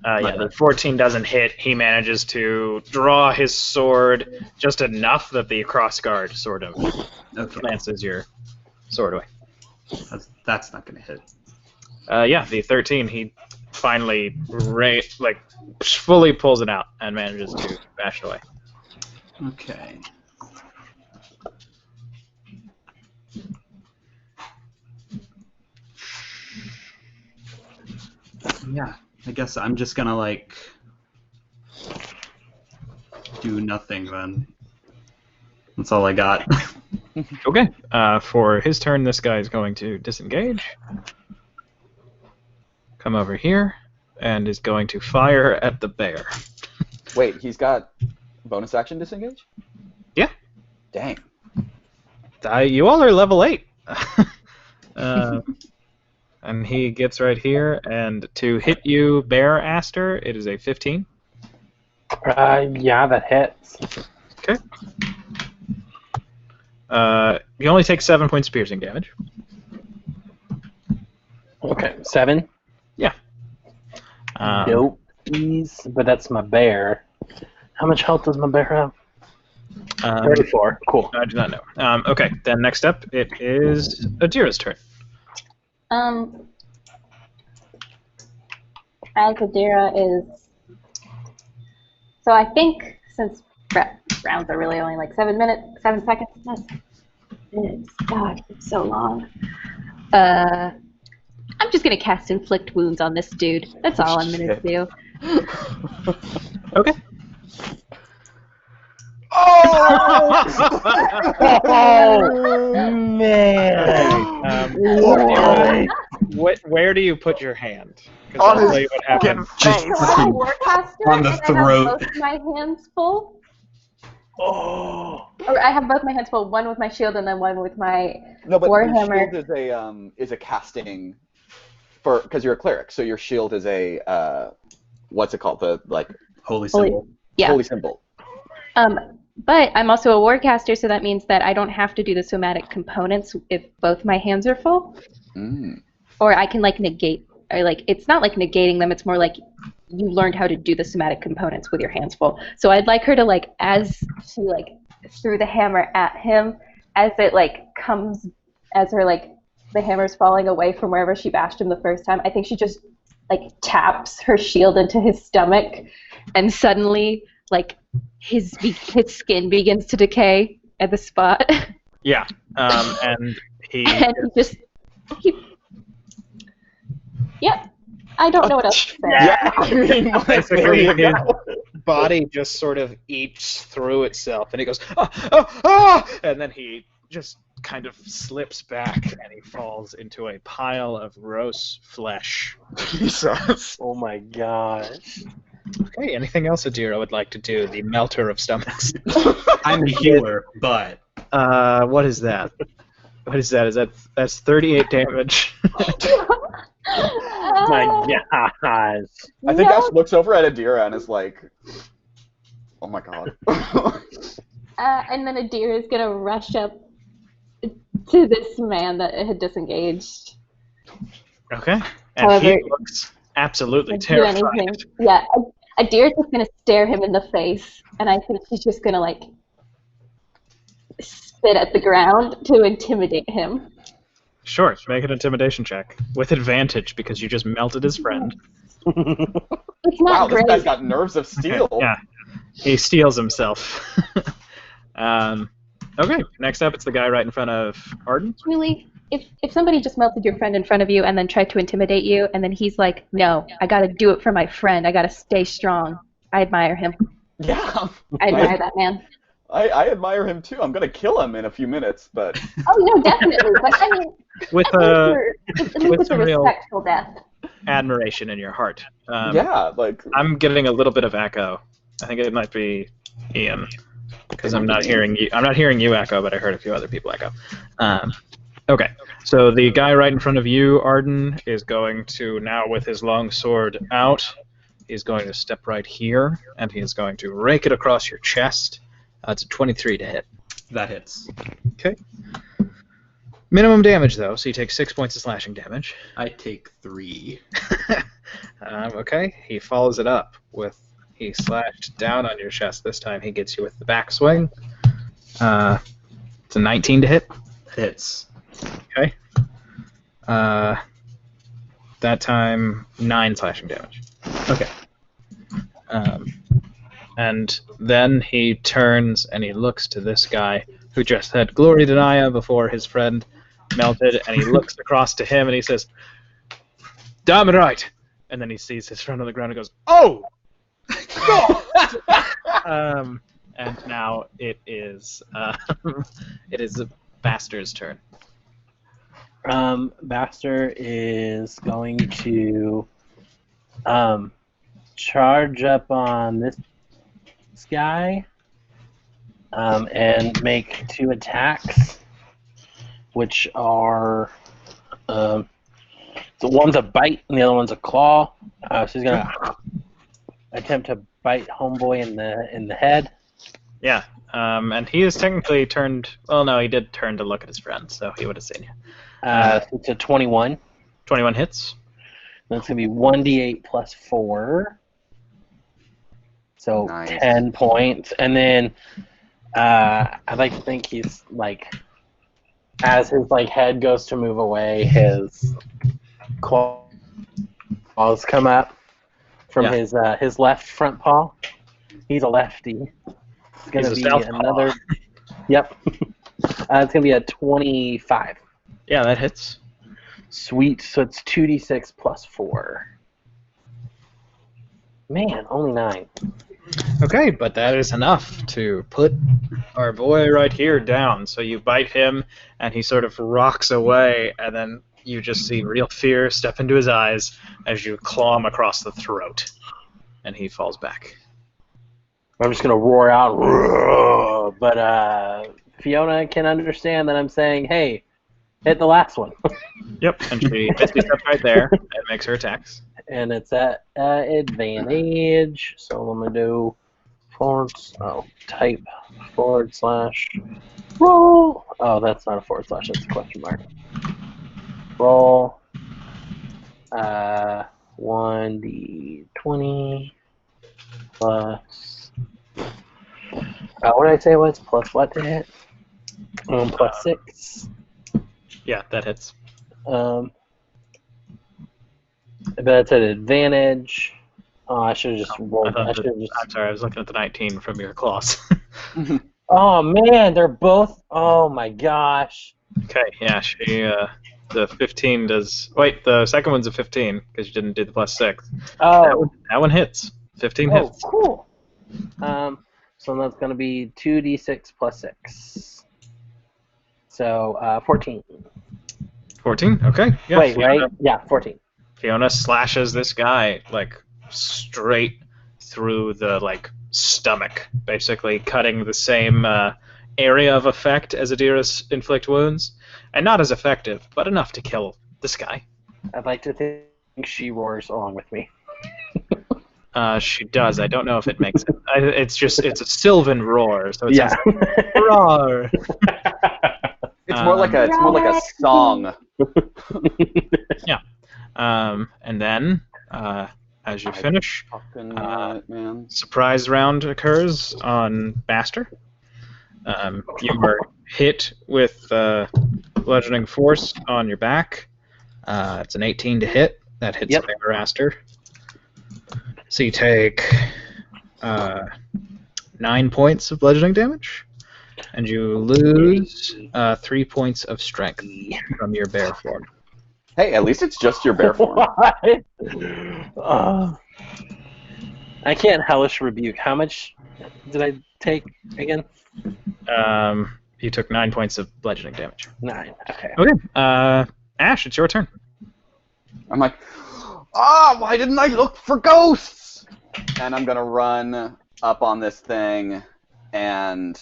Yeah, the 14 doesn't hit. He manages to draw his sword just enough that the crossguard sort of lances your sword away. That's not gonna hit. Yeah, the 13, he finally fully pulls it out and manages to bash it away. Okay. Yeah, I guess I'm just gonna like do nothing then. That's all I got. Okay. For his turn, this guy is going to disengage. Come over here, and is going to fire at the bear. Wait, he's got bonus action disengage? Yeah. Dang. You all are level 8. And he gets right here, and to hit you, Bear Aster, it is a 15. Yeah, that hits. Okay. You only take 7 points of piercing damage. Okay, 7. Yeah. Nope. But that's my bear. How much health does my bear have? 34. Cool. I do not know. Okay, then next up, it is Adira's turn. As Adira is, so I think since rounds are really only like 7 seconds. Minutes. God, it's so long. I'm just gonna cast Inflict Wounds on this dude. That's all I'm gonna do. Okay. Oh! Oh man! Where do you put your hand? Because On I'll his tell you what happens. face. So I'm a warcaster, On the and I throat. have both my hands full. Oh. Or I have both my hands full, one with my shield and then one with my No, but Warhammer. your shield is a casting for because you're a cleric, so your shield is a what's it called? The Holy symbol. Yeah. holy symbol. But I'm also a warcaster, so that means that I don't have to do the somatic components if both my hands are full. Mm. Or I can negate, or it's not like negating them, it's more like you learned how to do the somatic components with your hands full. So I'd like her to as she threw the hammer at him, as it comes, as her the hammer's falling away from wherever she bashed him the first time, I think she just taps her shield into his stomach, and suddenly his skin begins to decay at the spot. Yeah, and he. And yep. I don't know what else to say. Yeah, I mean, Basically, his body just sort of eats through itself, and he goes, and then he just kind of slips back, and he falls into a pile of gross flesh. Jesus. Oh my gosh. Okay, anything else Adira would like to do? The melter of stomachs. I'm a healer, but What is that? What is that? That's 38 damage. Oh my gosh. I think Ash looks over at Adira and is like, "Oh my god." And then Adira is gonna rush up to this man that had disengaged. Okay, and However, he looks absolutely do terrified. anything. Yeah, Adira's just gonna stare him in the face, and I think she's just gonna spit at the ground to intimidate him. Sure, make an intimidation check with advantage because you just melted his friend. It's not Wow, this great. guy's got nerves of steel. Yeah, he steals himself. Okay, next up it's the guy right in front of Arden. Really, if somebody just melted your friend in front of you and then tried to intimidate you, and then he's like, "No, I gotta do it for my friend. I gotta stay strong." I admire him. Yeah. I admire that man. I admire him too. I'm gonna kill him in a few minutes, but Oh no, definitely. But I mean, With at least with it's a some real respectful death. admiration in your heart. yeah, I'm getting a little bit of echo. I think it might be Ian, because I'm not hearing you. I'm not hearing you echo, but I heard a few other people echo. Okay, so the guy right in front of you, Arden, is going to now, with his long sword out, he's going to step right here, and he is going to rake it across your chest. It's a 23 to hit. that hits. Okay. Minimum damage, though, so you take 6 points of slashing damage. I take 3. Okay, he follows it up with, he slashed down on your chest this time. He gets you with the backswing. It's a 19 to hit. Hits. Okay. That time, 9 slashing damage. Okay. And then he turns and he looks to this guy who just had Glory Denia before his friend melted, and he looks across to him and he says, "Damn right!" And then he sees his friend on the ground and goes, "Oh! God!" And now it is Baster's turn. Baxter is going to charge up on this guy and make 2 attacks, which are so one's a bite and the other one's a claw. So he's gonna attempt to bite homeboy in the head. Yeah, and he is technically turned. Well, no, he did turn to look at his friend, so he would have seen you. It's a 21. 21 hits. That's gonna be 1d8 plus 4. So Nice. 10 points, and then I'd like to think he's as his head goes to move away, his claws come up from his left front paw. He's a lefty. It's gonna He's a be southpaw. another. Yep. It's gonna be a 25. Yeah, that hits. Sweet. So it's 2d6 plus 4. Man, only 9. Okay, but that is enough to put our boy right here down. So you bite him, and he sort of rocks away, and then you just see real fear step into his eyes as you claw him across the throat, and he falls back. I'm just gonna roar out, "Roar," but Fiona can understand that I'm saying, "Hey, hit the last one." Yep, and she misty steps right there and makes her attacks. And it's at advantage, so I'm gonna do type / roll. Oh, that's not a / that's a question mark. Roll 1d20 plus. What did I say it was? Plus what to hit? Plus 6. Yeah, that hits. But it's at advantage. Oh, I should have just rolled. I'm sorry, I was looking at the 19 from your claws. Oh man, they're both. Oh my gosh. Okay, yeah, the 15 does. Wait, the second one's a 15 because you didn't do the plus 6. Oh, that one hits. 15 hits. Oh, cool. So that's gonna be 2d6 plus 6. So 14. 14. Okay. Yeah. Wait, Fiona, right? Yeah, 14. Fiona slashes this guy like straight through the stomach, basically cutting the same area of effect as Adira's inflict wounds, and not as effective, but enough to kill this guy. I'd like to think she roars along with me. She does. I don't know if it makes it. It's a Sylvan roar, so it Yeah. sounds roar. It's more like a song. Yeah. And then, as you finish, man. surprise round occurs on Master. You are hit with bludgeoning force on your back. It's an 18 to hit. That hits Master. So you take 9 points of bludgeoning damage, and you lose 3 points of strength from your bear form. Hey, at least it's just your bear form. What? I can't hellish rebuke. How much did I take again? You took 9 points of bludgeoning damage. 9. Okay. Okay. Ash, it's your turn. I'm like, why didn't I look for ghosts? And I'm gonna run up on this thing, and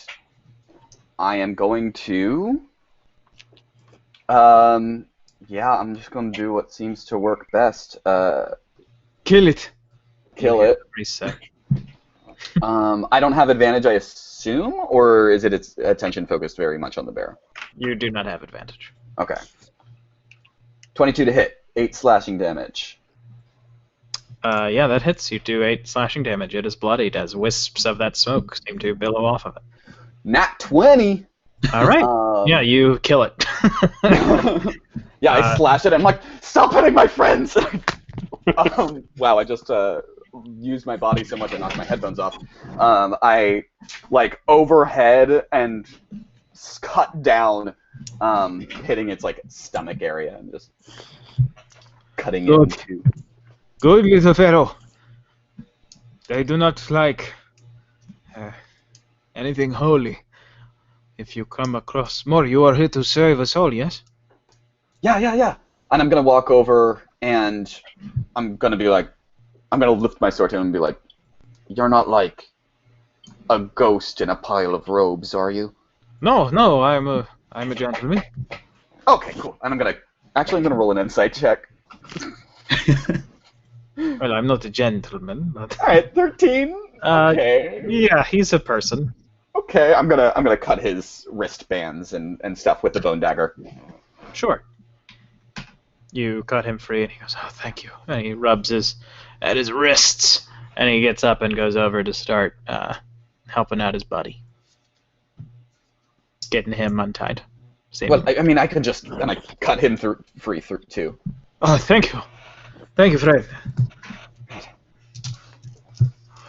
I am going to, yeah, I'm just gonna do what seems to work best. Kill it. Kill it. Reset. I don't have advantage, I assume, or is its attention focused very much on the bear? You do not have advantage. Okay. 22 to hit, 8 slashing damage. Yeah, that hits. You do 8 slashing damage. It is bloodied as wisps of that smoke seem to billow off of it. Nat 20! All right. Yeah, you kill it. Yeah, I slash it. I'm like, stop hitting my friends! Wow, I just used my body so much I knocked my headphones off. I overhead and cut down, hitting its stomach area and just cutting it into. Good little fellow. They do not like anything holy. If you come across more, you are here to save us all, yes? Yeah. And I'm gonna walk over and I'm gonna be like, I'm gonna lift my sword to him and be like, you're not like a ghost in a pile of robes, are you? No, I'm a gentleman. Okay, cool. And I'm gonna roll an insight check. Well, I'm not a gentleman, but... Alright, 13. Okay. Yeah, he's a person. Okay, I'm gonna cut his wristbands and stuff with the bone dagger. Sure. You cut him free, and he goes, "Oh, thank you." And he rubs at his wrists, and he gets up and goes over to start helping out his buddy, getting him untied. Well, I mean, I could just cut him free too. Oh, thank you, Fred.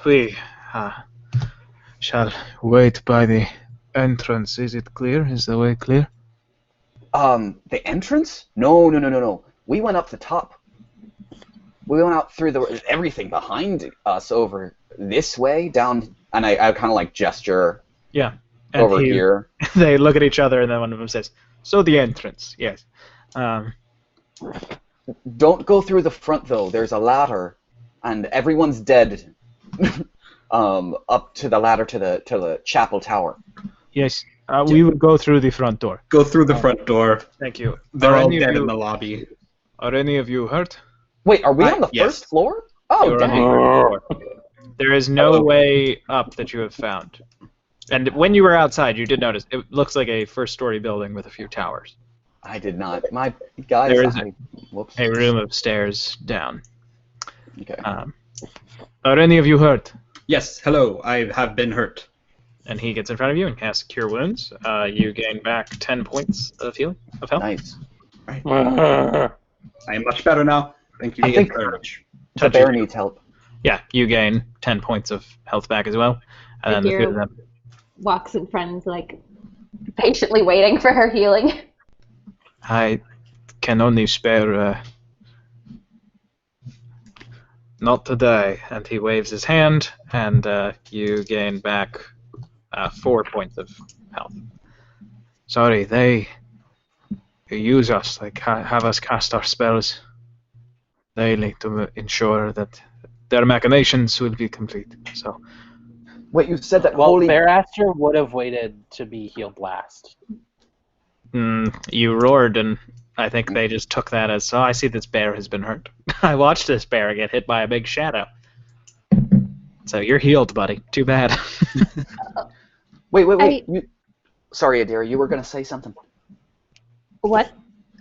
We shall wait by the entrance. Is it clear? Is the way clear? The entrance? No. We went up the top. We went out through everything behind us over this way, down And I kind of like gesture Yeah. And over here. They look at each other, and then one of them says, "So the entrance, yes." Don't go through the front though. There's a ladder, and everyone's dead. Up to the ladder to the chapel tower. Yes. We will go through the front door. Go through the front door. Thank you. They're all dead in the lobby. Are any of you hurt? Wait, are we on the yes. first floor? Oh, You're on the dang. first floor. There is no way up that you have found. And when you were outside, you did notice it looks like a first-story building with a few towers. I did not. My guys. There is Whoops. a room of stairs down. Okay. Are any of you hurt? Yes, hello, I have been hurt. And he gets in front of you and casts Cure Wounds. You gain back 10 points of healing of health. Nice. I am much better now. Thank you I think very much. the bear needs help. Yeah, you gain 10 points of health back as well. And then the two of them. Walks in front, like patiently waiting for her healing. I can only spare not today. And he waves his hand, and you gain back 4 points of health. Sorry, they use us, like have us cast our spells daily to ensure that their machinations will be complete. So. Wait, you said that Well, holy... Bearaster would have waited to be healed last. You roared, and I think they just took that as, I see this bear has been hurt. I watched this bear get hit by a big shadow. So you're healed, buddy. Too bad. Wait. Sorry, Adira, you were going to say something. What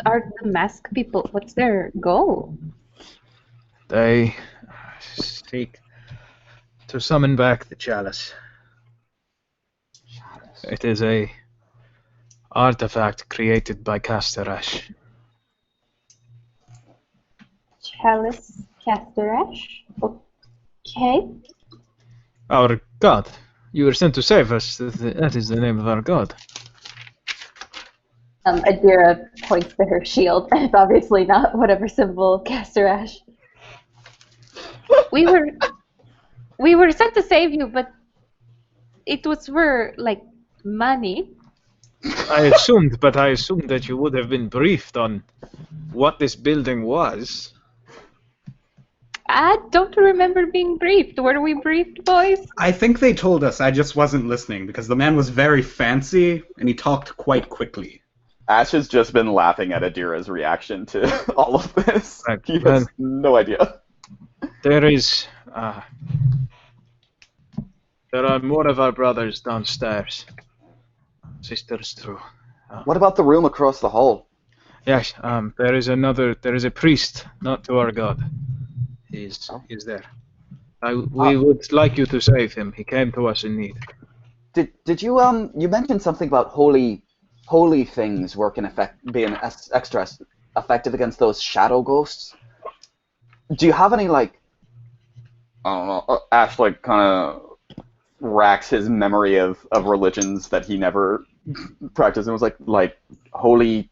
are the mask people? What's their goal? They seek to summon back the chalice. It is a artifact created by Castarash. Chalice Castarash? Okay. Our god. You were sent to save us. That is the name of our god. Adira points to her shield. It's obviously not whatever symbol Castarash. We were sent to save you, but it was for like money. I assumed that you would have been briefed on what this building was. I don't remember being briefed. Were we briefed, boys? I think they told us, I just wasn't listening, because the man was very fancy, and he talked quite quickly. Ash has just been laughing at Adira's reaction to all of this. Right. He has no idea. There are more of our brothers downstairs. Sisters too. What about the room across the hall? Yes, there is a priest, not to our god. He's there. We would like you to save him. He came to us in need. Did you you mentioned something about holy things being extra effective against those shadow ghosts? Do you have any, like, I don't know, Ash like kind of racks his memory of religions that he never practiced and was like holy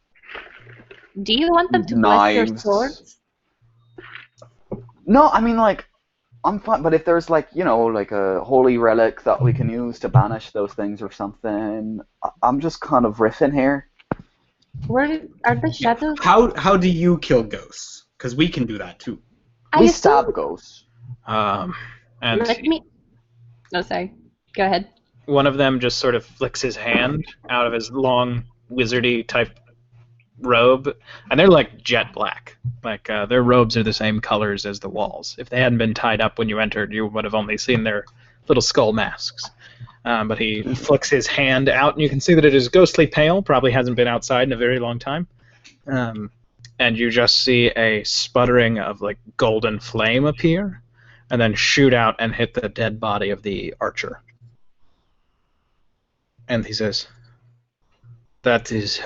Do you want them to bless your knives. swords? No, I mean, like, I'm fine, but if there's, like, you know, like a holy relic that we can use to banish those things or something, I'm just kind of riffing here. Where are the shadows? How do you kill ghosts? Because we can do that too. We stab ghosts. And Let me. Oh, sorry. Go ahead. one of them just sort of flicks his hand out of his long wizardy type robe, and they're like jet black. Like their robes are the same colors as the walls. If they hadn't been tied up when you entered, you would have only seen their little skull masks. But he flicks his hand out, and you can see that it is ghostly pale. Probably hasn't been outside in a very long time. And you just see a sputtering of like golden flame appear, and then shoot out and hit the dead body of the archer. And he says, "That is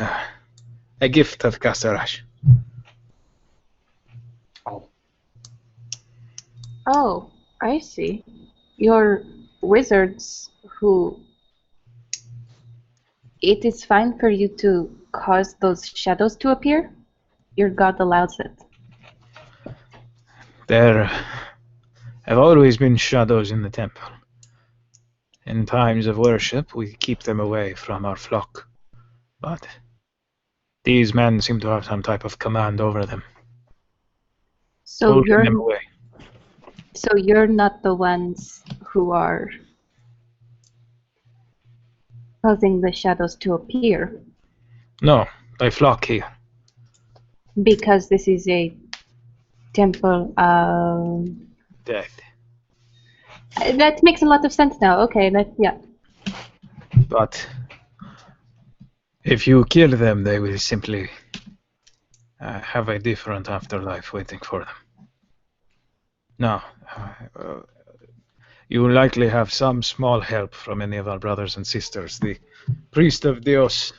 a gift of Castarash." Oh, I see. You're wizards who... It is fine for you to cause those shadows to appear? Your god allows it. There have always been shadows in the temple. In times of worship, we keep them away from our flock. But these men seem to have some type of command over them, So holding them away. So you're not the ones who are causing the shadows to appear, No, they flock here. because this is a temple. Death. That makes a lot of sense now. Okay, yeah. But if you kill them, they will simply have a different afterlife waiting for them. No, you will likely have some small help from any of our brothers and sisters. The priest of Dios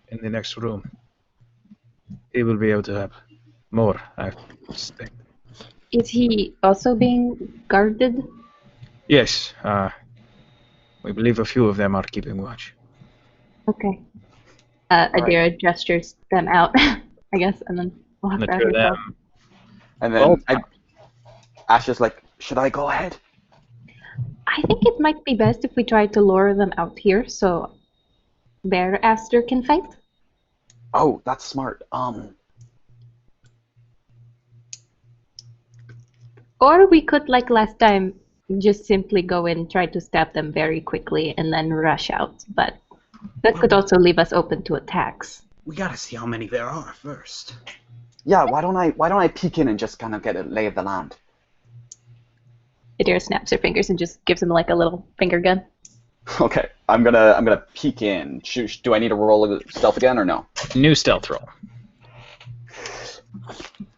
in the next room. He will be able to have more, I think. Is he also being guarded? Yes, we believe a few of them are keeping watch. Okay. Adira gestures them out, I guess, and then walk The around two of herself. them. And then Ash is like, should I go ahead? I think it might be best if we try to lure them out here so their Aster can fight. Oh, that's smart. Or we could, like last time, just simply go in and try to stab them very quickly and then rush out. But that could also leave us open to attacks. We gotta see how many there are first. Yeah, why don't I peek in and just kind of get a lay of the land? Adira snaps her fingers and just gives him like a little finger gun. Okay, I'm gonna peek in. Do I need to roll a stealth again or no? New stealth roll.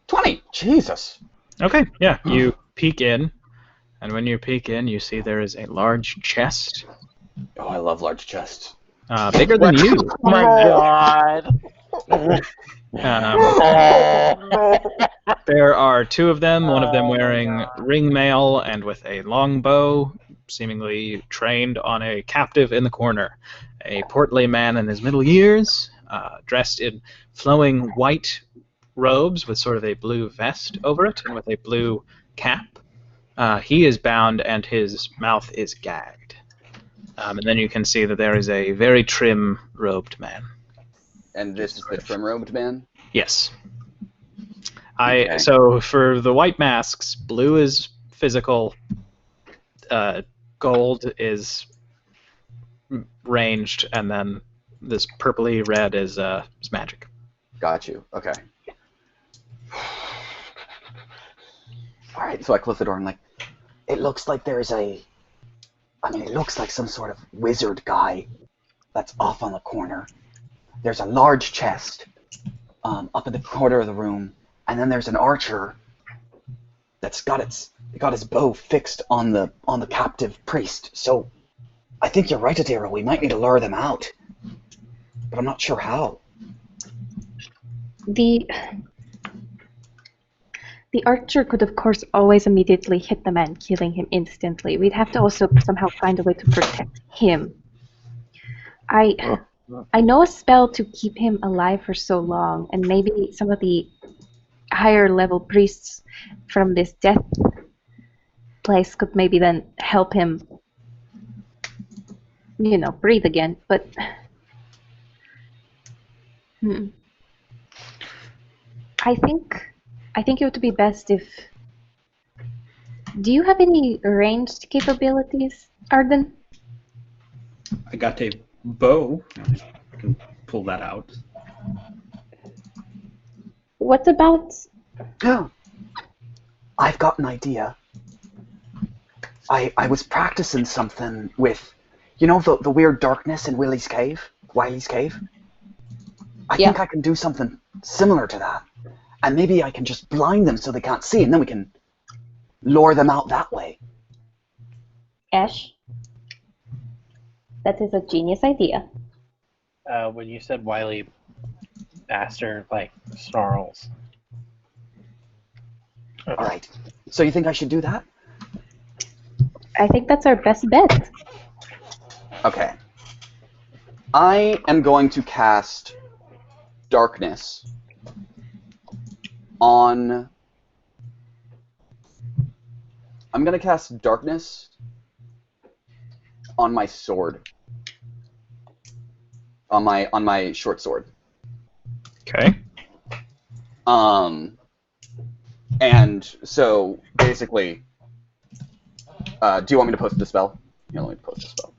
20. Jesus. Okay, yeah, you peek in, and when you peek in, you see there is a large chest. Oh, I love large chests. Bigger than you. Oh my god! There are two of them, one of them wearing ring mail and with a long bow, seemingly trained on a captive in the corner. A portly man in his middle years, dressed in flowing white robes with sort of a blue vest over it and with a blue cap. He is bound and his mouth is gagged. And then you can see that there is a very trim robed man. And this is the trim-robed man? Yes. Okay. So for the white masks, blue is physical, gold is ranged, and then this purpley red is magic. Got you. Okay. Alright, so I close the door and like, it looks like there's it looks like some sort of wizard guy that's off on the corner. There's a large chest up in the corner of the room, and then there's an archer that's got his bow fixed on the captive priest. So I think you're right, Adira. We might need to lure them out, but I'm not sure how. The archer could, of course, always immediately hit the man, killing him instantly. We'd have to also somehow find a way to protect him. I know a spell to keep him alive for so long, and maybe some of the higher level priests from this death place could maybe then help him, breathe again. But I think it would be best if... Do you have any ranged capabilities, Arden? I got a bow. I can pull that out. What about... Oh, I've got an idea. I was practicing something with, the weird darkness in Wiley's cave? I think I can do something similar to that. And maybe I can just blind them so they can't see, and then we can lure them out that way. Ash? That is a genius idea. When you said Wiley, Aster, snarls. Alright, so you think I should do that? I think that's our best bet. Okay. I am going to cast Darkness on... I'm going to cast Darkness on my sword. On my short sword. Okay. And so basically, do you want me to post the spell? Yeah, let me post the spell.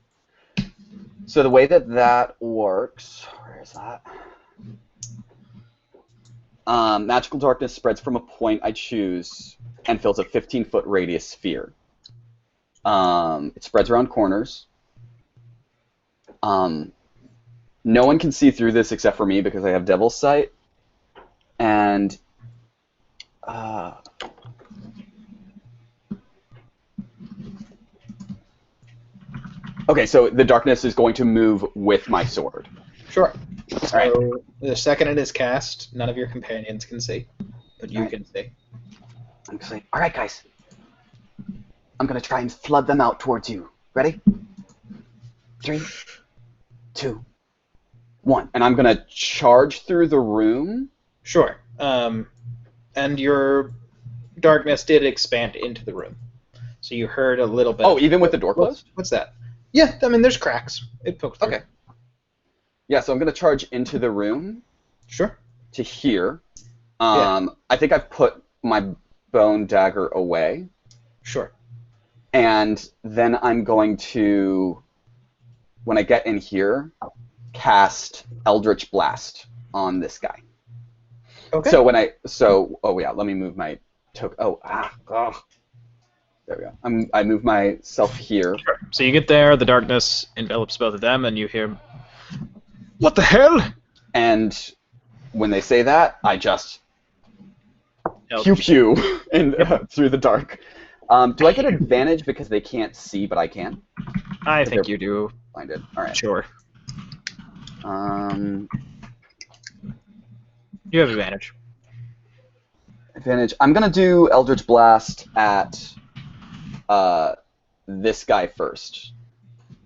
So the way that works, where is that? Magical darkness spreads from a point I choose and fills a 15-foot radius sphere. It spreads around corners. No one can see through this except for me because I have Devil's Sight. And okay, so the darkness is going to move with my sword. Sure. So Alright. the second it is cast, none of your companions can see, but you can see. I'm going to say, all right, guys. I'm going to try and flood them out towards you. Ready? 3, 2, 1. And I'm going to charge through the room. Sure. And your darkness did expand into the room. So you heard a little bit. Oh, even with the door closed? What's that? Yeah, I mean, there's cracks. It poked through. Okay. Yeah, so I'm going to charge into the room. Sure. To here. I think I've put my bone dagger away. Sure. And then I'm going to, when I get in here, cast Eldritch Blast on this guy. Okay. So oh yeah, let me move my token. There we go. I move myself here. Sure. So you get there, the darkness envelops both of them, and you hear, "What the hell?" And when they say that, I just pew pew and through the dark. Do I get advantage because they can't see, but I can? I think you do. Blinded. All right. Sure. You have advantage. Advantage. I'm gonna do Eldritch Blast at this guy first.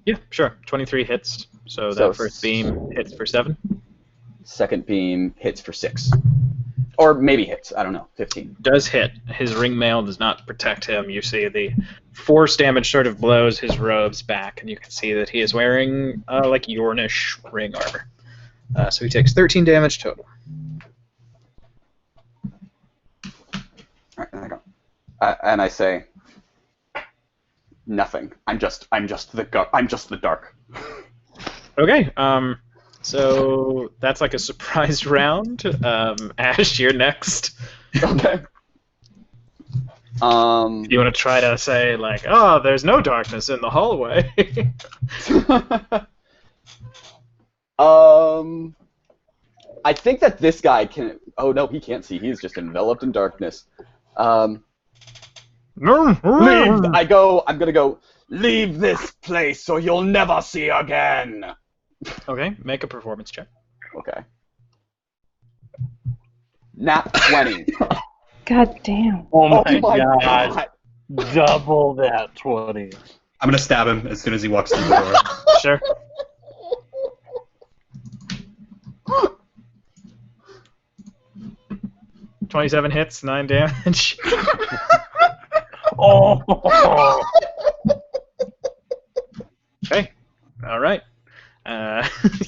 Yeah, sure. 23 hits. So that first beam hits for 7. Second beam hits for 6. Or maybe hits. I don't know. 15. Does hit. His ring mail does not protect him. You see the force damage sort of blows his robes back, and you can see that he is wearing like Yornish ring armor. So he takes 13 damage total. All right, there I go. And I say, nothing. I'm just the dark. Okay. So that's like a surprise round. Ash, you're next. Okay. You want to try to say like, oh, there's no darkness in the hallway. I think that this guy can. Oh no, he can't see. He's just enveloped in darkness. Leave. I'm gonna go. Leave this place, or you'll never see again. Okay, make a performance check. Okay. Nat 20. God damn. Oh my god. Double that 20. I'm gonna stab him as soon as he walks through the door. Sure. $27 hits, 9 damage. Oh. Okay. All right.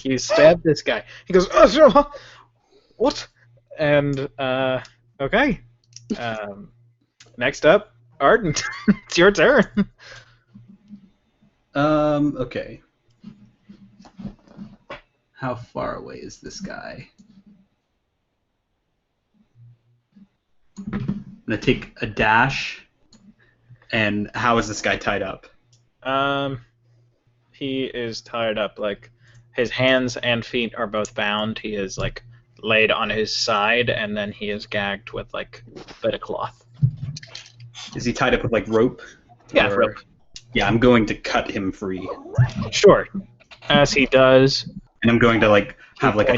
You stab this guy. He goes, "Oh, sure. What?" And okay. Next up, Arden. It's your turn. Okay. How far away is this guy? I'm gonna take a dash. And how is this guy tied up? He is tied up, like his hands and feet are both bound. He is like laid on his side, and then he is gagged with like a bit of cloth. Is he tied up with like rope? Yeah, Or- rope. Yeah, I'm going to cut him free. Sure. As he does, And I'm going to like have like a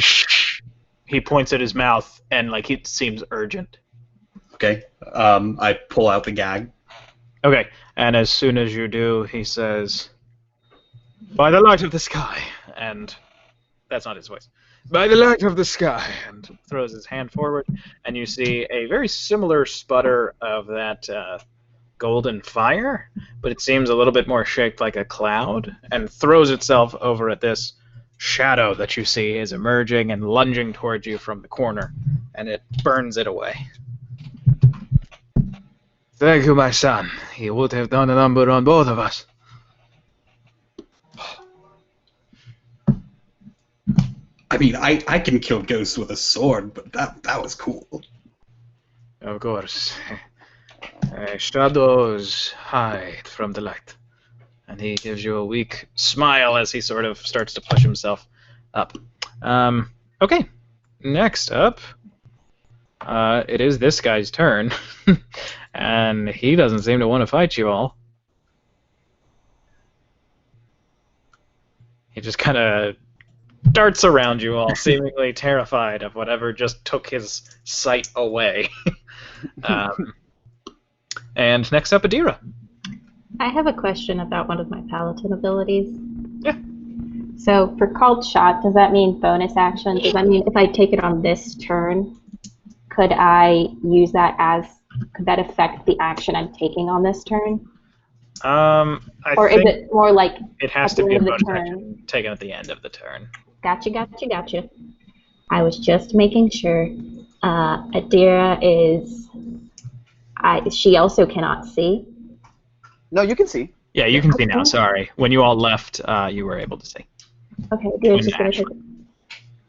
he points at his mouth, and like it seems urgent. okay. I pull out the gag. Okay, and as soon as you do, he says, "By the light of the sky," and that's not his voice. "By the light of the sky," and throws his hand forward, and you see a very similar sputter of that golden fire, but it seems a little bit more shaped like a cloud, and throws itself over at this shadow that you see is emerging and lunging towards you from the corner, and it burns it away. Thank you, my son. He would have done a number on both of us. I mean, I can kill ghosts with a sword, but that was cool. Of course. Shadows hide from the light. And he gives you a weak smile as he sort of starts to push himself up. Okay, next up, it is this guy's turn. And he doesn't seem to want to fight you all. He just kind of darts around you all, seemingly terrified of whatever just took his sight away. And next up, Adira. I have a question about one of my paladin abilities. Yeah. So for called shot, does that mean bonus action? Does that mean if I take it on this turn, could I use that as, could that affect the action I'm taking on this turn? Or is it more like it has at to the be a end of bonus the turn? action taken at the end of the turn. Gotcha. I was just making sure. Adira is... she also cannot see. No, you can see. Yeah, you can see now, sorry. When you all left, you were able to see. Okay, Adira's just going to take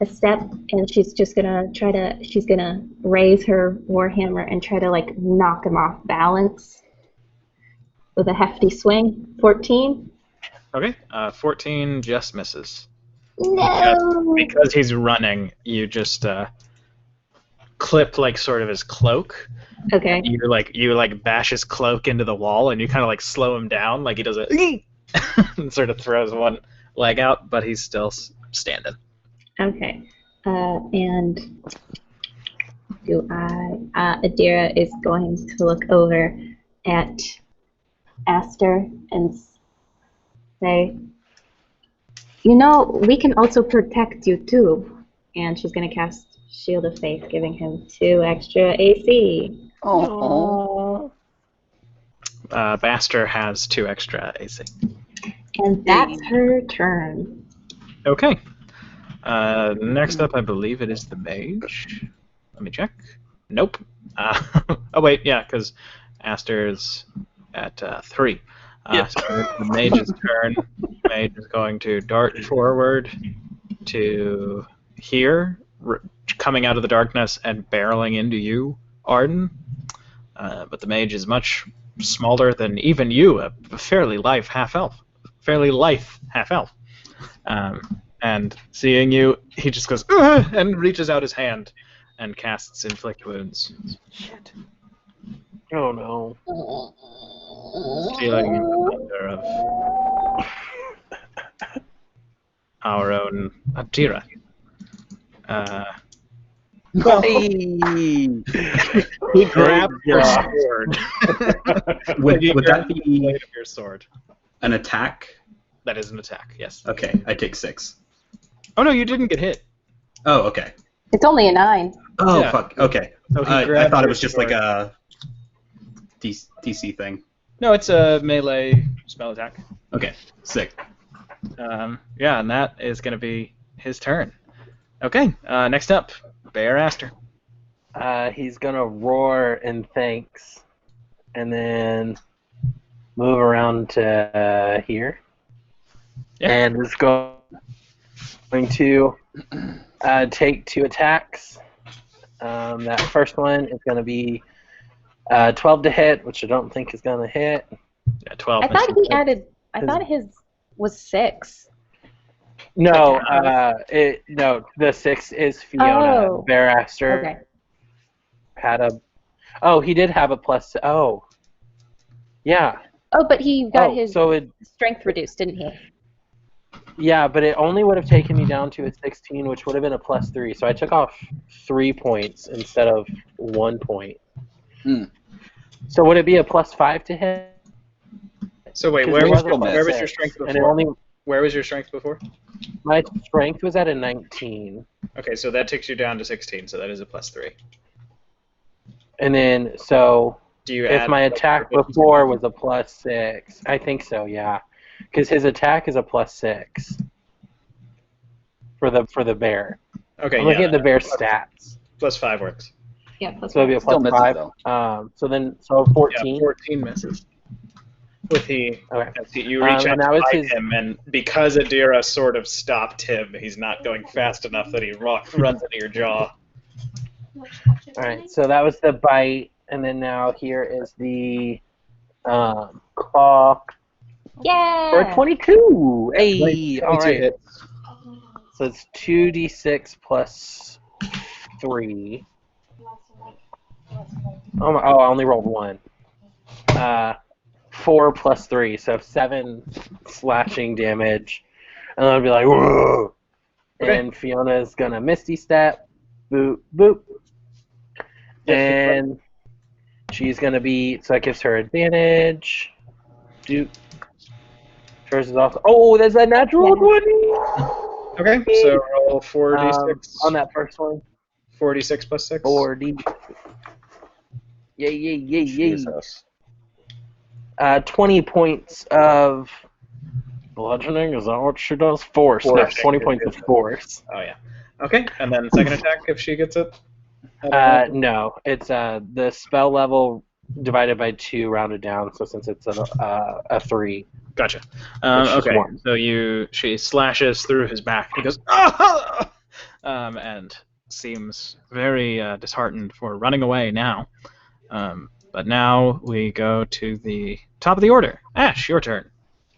a step, and she's just going to she's going to raise her warhammer and try to, like, knock him off balance with a hefty swing. 14? Okay, 14 just misses. No! Because he's running, you just clip like sort of his cloak. Okay. You bash his cloak into the wall, and you kind of like slow him down, like he does a and sort of throws one leg out, but he's still standing. Okay. And Adira is going to look over at Aster and say, you know, we can also protect you too. And she's going to cast Shield of Faith, giving him 2 extra AC. Oh. Baster has 2 extra AC. And that's her turn. Okay. Next up, I believe it is the mage. Let me check. Nope. Oh, wait, yeah, because Aster's at 3. Yep. So it's the mage's turn. The mage is going to dart forward to here, coming out of the darkness and barreling into you, Arden. But the mage is much smaller than even you, a fairly lithe half-elf. And seeing you, he just goes, "Ugh!" and reaches out his hand and casts Inflict Wounds. Shit. Oh no. Feeling the thunder of our own Adira. He grabbed your sword. Would that be the blade of your sword? an attack? That is an attack, yes. Okay, I take 6. Oh no, you didn't get hit. Oh, okay. It's only a 9. Oh, Yeah. fuck. Okay. So he I grabbed thought it your was just sword. like a DC thing. No, it's a melee spell attack. Okay, sick. Yeah, and that is going to be his turn. Okay, next up, Bear Aster. He's gonna roar in thanks, and then move around to here, Yeah. and is going to take 2 attacks. That first one is going to be 12 to hit, which I don't think is going to hit. Yeah, 12. I thought misses. he added. I thought his was 6. No, the 6 is Fiona. Oh. Bear Aster Okay. had a. Oh, he did have a plus. Oh, yeah. Oh, but he got his So it. strength reduced, didn't he? Yeah, but it only would have taken me down to a 16, which would have been a plus 3. So I took off 3 points instead of 1 point. Hmm. So would it be a plus 5 to hit? So wait, 'Cause where it was, wasn't a where was plus your 6, strength and it before? only Where was your strength before? my strength was at a 19, Okay, so that takes you down to 16, so that is a plus 3. and then so Do you If add my attack before was a +6, I think so, yeah. Because his attack is a +6 for the bear. Okay, I'm looking yeah, at the bear stats. +5 works. Yeah, plus So it'd be a Still misses, +5. though. So 14. Yeah, 14 misses. With the Okay. you reach out now to it's fight his- him, and because Adira sort of stopped him, he's not going fast enough that he runs into your jaw. Alright, so that was the bite, and then now here is the claw Yeah. for a 22. Hey, 22 alright. hits. So it's 2d6 plus 3. Oh, I only rolled 1. 4 plus 3, so 7 slashing damage. And then I'll be like, whoa! Okay. And Fiona's gonna Misty Step. Boop, boop. And she's gonna be, so that gives her advantage. Doop. Hers is also, oh, there's a natural 20! Okay, so roll 4d6. On that first one. 4d6 plus 6. 4D. Yay. Jesus. 20 points of bludgeoning, is that what she does? Force. No, Force. 20 points of force. Oh, yeah. Okay, and then second attack if she gets it? No, it's the spell level divided by 2 rounded down, so since it's a 3. Gotcha. It's just Okay, one. so she slashes through his back. He goes, ah! And seems very disheartened for running away now. But now we go to the top of the order. Ash, your turn.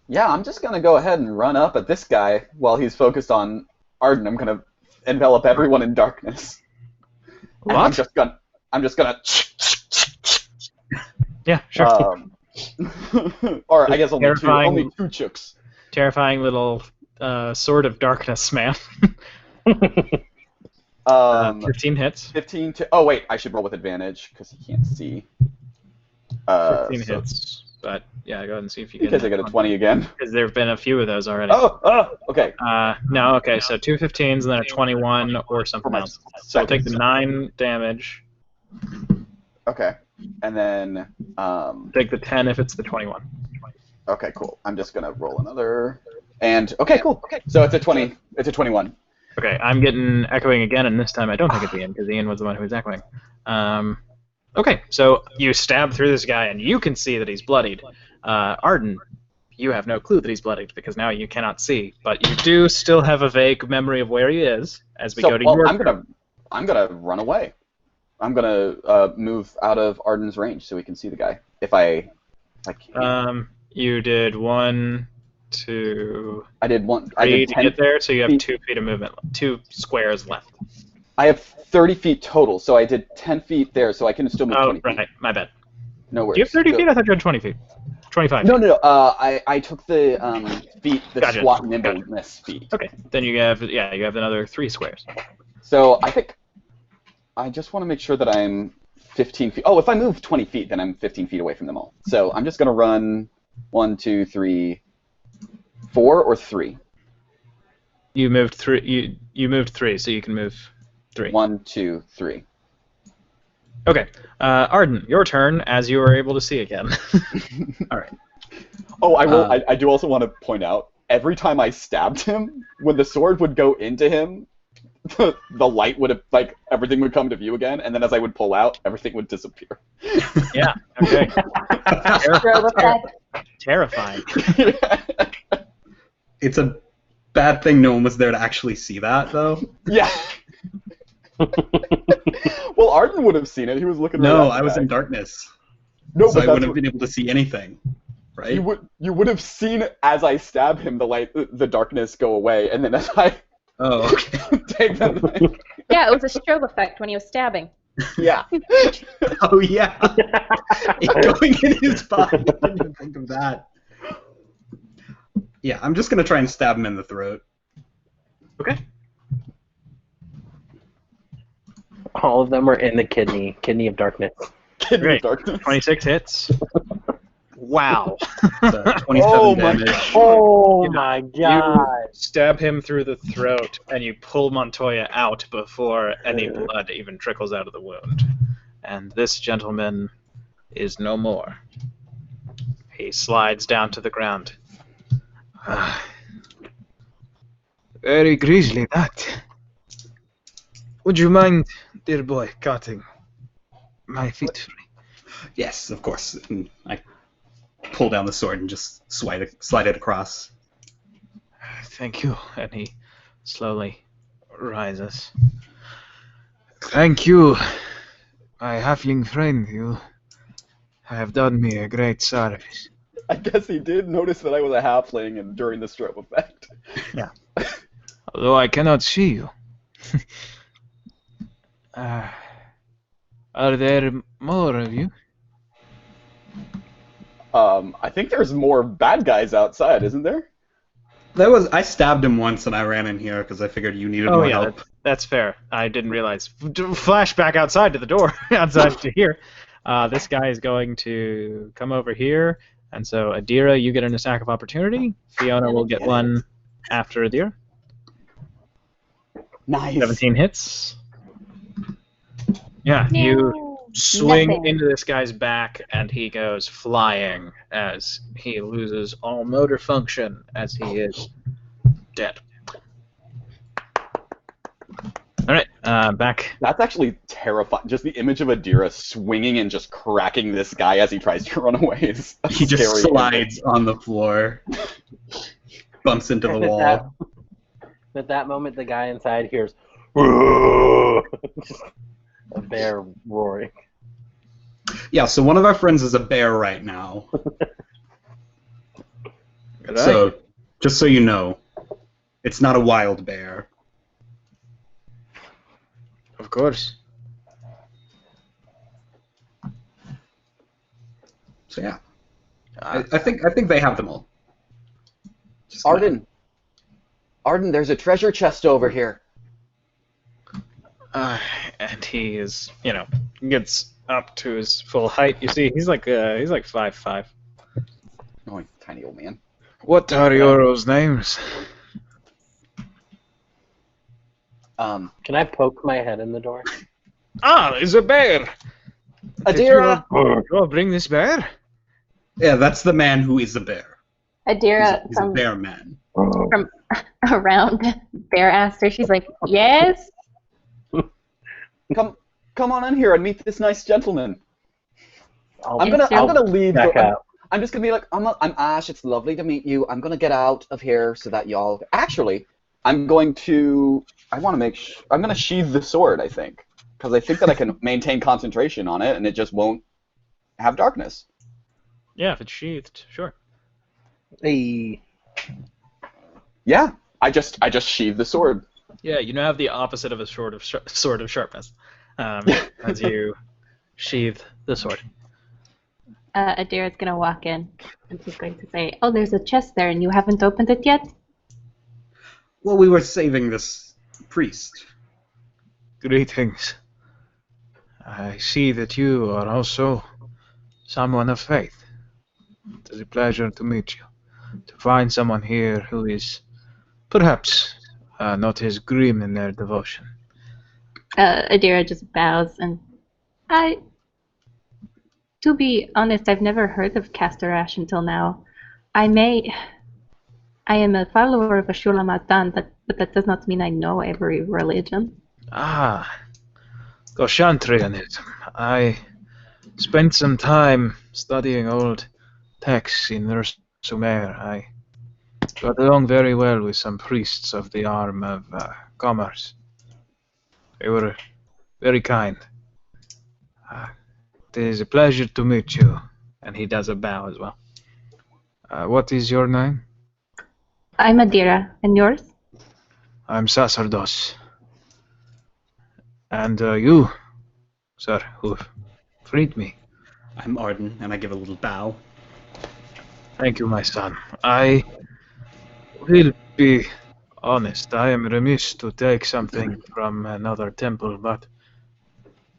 Yeah, I'm just gonna go ahead and run up at this guy while he's focused on Arden. I'm gonna envelop everyone in darkness. And What? I'm just gonna. Yeah, sure. Or I guess only Terrifying. two chooks. Terrifying little sword of darkness, man. 15 hits. 15 to. Oh wait, I should roll with advantage because he can't see. 15 so- hits. But yeah, go ahead and see if you can. Because I got a 20 again. Because there have been a few of those already. Okay. No, okay, so 2 15s and then a 21 or something For my else. So I'll take the second. 9 damage. Okay. And then. Take the 10 if it's the 21. Okay, cool. I'm just gonna roll another. And okay, cool. Okay. So it's a 20. It's a 21. Okay, I'm getting echoing again, and this time I don't think it's Ian, because Ian was the one who was echoing. Okay, so you stab through this guy, and you can see that he's bloodied. Arden, you have no clue that he's bloodied, because now you cannot see. But you do still have a vague memory of where he is, as we go to your turn. I'm gonna run away. I'm gonna move out of Arden's range so we can see the guy. If I can. You did 1, 2, I did one. 3 I did to 10 get there, so you have feet. 2 feet of movement, 2 squares left. I have 30 feet total, so I did 10 feet there, so I can still move 20 feet. Right, my bad. No worries. Do you have 30 feet? I thought you had 20 feet. 25 feet. No. I took the feet, the Gotcha. squat nimbleness feet. Okay, then you have another 3 squares. So I think I just want to make sure that I'm 15 feet. Oh, if I move 20 feet, then I'm 15 feet away from them all. So I'm just gonna run 1, 2, 3, 4 or 3. You moved 3. You moved 3, so you can move 3. 1, 2, 3. Okay, Arden, your turn, as you are able to see again. All right. Oh, I do also want to point out, every time I stabbed him, when the sword would go into him, the light would have, everything would come to view again, and then as I would pull out, everything would disappear. Yeah. Okay. Strobe effect. Terrifying. It's a bad thing no one was there to actually see that, though. Yeah. Well, Arden would have seen it. He was looking. No, right I was at the in guy. darkness, No, so but I that's wouldn't have been able to see anything, right? you would have seen as I stab him the darkness go away, and then as I Oh, okay. take them. Yeah, it was a strobe effect when he was stabbing. Yeah. Oh, yeah. It's going in his body. I didn't even think of that. Yeah, I'm just going to try and stab him in the throat. Okay. All of them are in the kidney of darkness. Kidney Great. darkness. 26 hits. Wow. So 27 Oh my damage. Oh You know, my You god! stab him through the throat, and you pull Montoya out before any blood even trickles out of the wound. And this gentleman is no more. He slides down to the ground. Very grisly, that. Would you mind, dear boy, cutting my feet free? Yes, of course. And I pull down the sword and just slide it across. Thank you. And he slowly rises. Thank you, my halfling friend. You have done me a great service. I guess he did notice that I was a halfling and during the strobe effect. Yeah. Although I cannot see you. Are there more of you? I think there's more bad guys outside, isn't there? I stabbed him once and I ran in here because I figured you needed more help. That's fair. I didn't realize. Flash back outside to the door, outside to here. This guy is going to come over here, and so Adira, you get an attack of opportunity. Fiona will get one after Adira. Nice. 17 hits. Yeah, you swing into this guy's back, and he goes flying as he loses all motor function as he is dead. All right, back. That's actually terrifying. Just the image of Adira swinging and just cracking this guy as he tries to run away is a He just scary slides on the floor, bumps into the wall. At that moment, the guy inside hears a bear roaring. Yeah, so one of our friends is a bear right now. So, just so you know, it's not a wild bear. Of course. So yeah, I think they have them all. Arden, there's a treasure chest over here. And he is, gets up to his full height. You see, he's like 5'5". Oh, tiny old man. What are your names? Can I poke my head in the door? There's a bear. Adira. Oh, bring this bear. Yeah, that's the man who is a bear. Adira He's a bear man. From around Bear asked her, she's like, yes? Come on in here and meet this nice gentleman. I'm gonna leave. Back out. I'm just gonna be like, I'm Ash. It's lovely to meet you. I'm gonna get out of here so that y'all. Actually, I'm going to sheathe the sword. I think because I think that I can maintain concentration on it and it just won't have darkness. Yeah, if it's sheathed, sure. Hey. Yeah, I just sheathe the sword. Yeah, you now have the opposite of a sword of sharpness, as you sheathe the sword. Adira's gonna walk in and she's going to say, oh, there's a chest there and you haven't opened it yet? Well, we were saving this priest. Greetings. I see that you are also someone of faith. It is a pleasure to meet you. To find someone here who is perhaps not as grim in their devotion. Adira just bows and to be honest, I've never heard of Castarash until now. I am a follower of Ashura Mazdan, but that does not mean I know every religion. Goshantrianism. I spent some time studying old texts in Sumer. I got along very well with some priests of the arm of commerce. They were very kind. It is a pleasure to meet you. And he does a bow as well. What is your name? I'm Adira. And yours? I'm Sacerdos. And you, sir, who freed me. I'm Arden, and I give a little bow. Thank you, my son. I will be honest. I am remiss to take something from another temple, but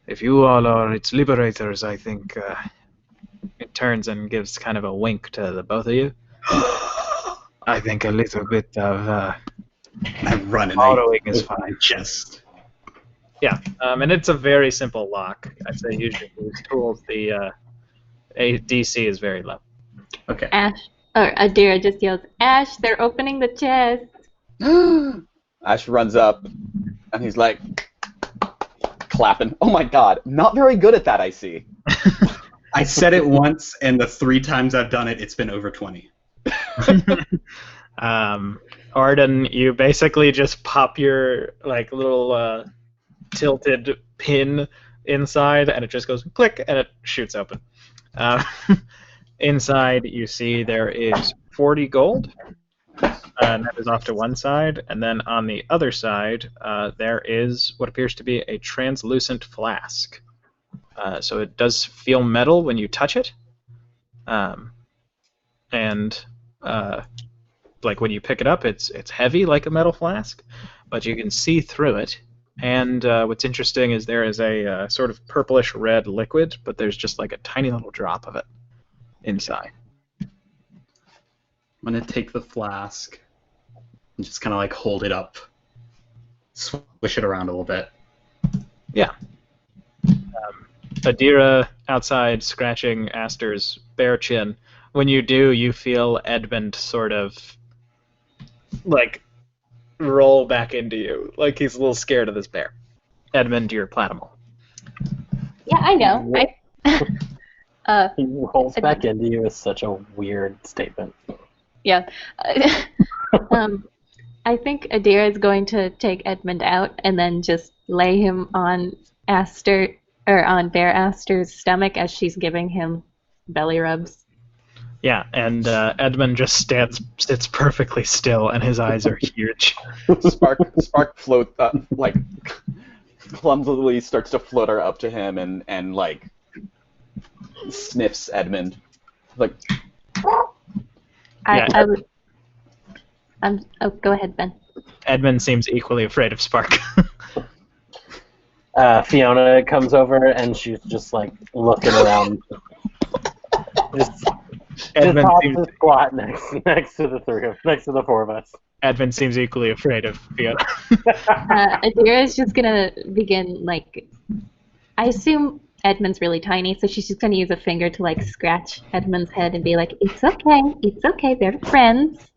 if you all are its liberators, I think it turns and gives kind of a wink to the both of you. I think a little bit of I run and following is fine. Chest. Yeah, and it's a very simple lock. I'd say usually these tools, the DC is very low. Okay. Adira just yells, Ash, they're opening the chest. Ash runs up, and he's like, clapping. Oh my god, not very good at that, I see. I said it once, and the 3 times I've done it, it's been over 20. Arden, you basically just pop your like little tilted pin inside, and it just goes click, and it shoots open. Inside, you see there is 40 gold, and that is off to one side, and then on the other side, there is what appears to be a translucent flask. So it does feel metal when you touch it, and like when you pick it up, it's heavy like a metal flask, but you can see through it. And what's interesting is there is a sort of purplish red liquid, but there's just like a tiny little drop of it inside. I'm gonna take the flask and just kind of like hold it up, swish it around a little bit. Yeah. Adira outside scratching Aster's bare chin. When you do, you feel Edmund sort of like roll back into you, like he's a little scared of this bear. Edmund, you're Platimal. Yeah, I know. He rolls back into you is such a weird statement. Yeah. I think Adira is going to take Edmund out and then just lay him on Aster or on Bear Aster's stomach as she's giving him belly rubs. Yeah, and Edmund just sits perfectly still, and his eyes are huge. Spark float like clumsily starts to flutter up to him and like sniffs Edmund, like. Go ahead, Ben. Edmund seems equally afraid of Spark. Fiona comes over and she's just like looking around. Edmund seems squat next to the 4 of us. Edmund seems equally afraid of Fiona. Adira is just gonna begin like. I assume Edmund's really tiny, so she's just gonna use a finger to like scratch Edmund's head and be like, "It's okay, they're friends."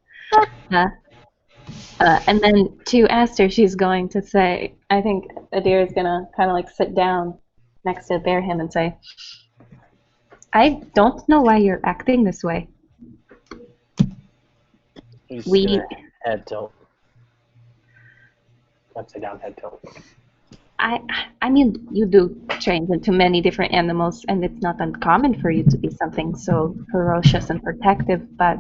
And then to Aster, she's going to say, I think Adira's gonna kind of like sit down next to Bearham and say, I don't know why you're acting this way. Head tilt. Upside down head tilt. I mean, you do change into many different animals, and it's not uncommon for you to be something so ferocious and protective, but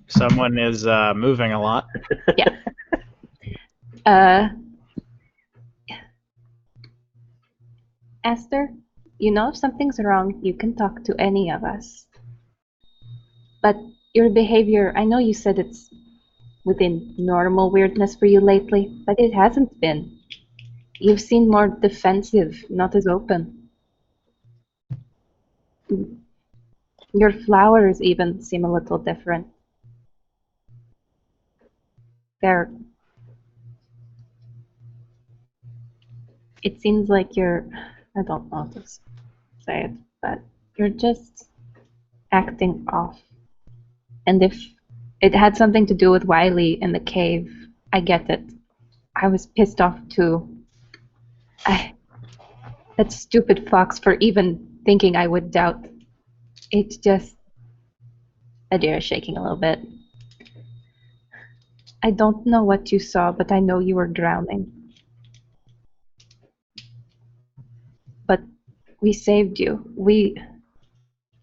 Someone is moving a lot. Yeah. Esther, you know if something's wrong, you can talk to any of us. But your behavior, I know you said it's within normal weirdness for you lately, but it hasn't been. You've seemed more defensive, not as open. Your flowers even seem a little different. It seems like you're, I don't know how to say it, but you're just acting off. And if it had something to do with Wiley in the cave, I get it. I was pissed off too. That stupid fox for even thinking I would doubt. It's just... Adira's shaking a little bit. I don't know what you saw, but I know you were drowning. But we saved you. We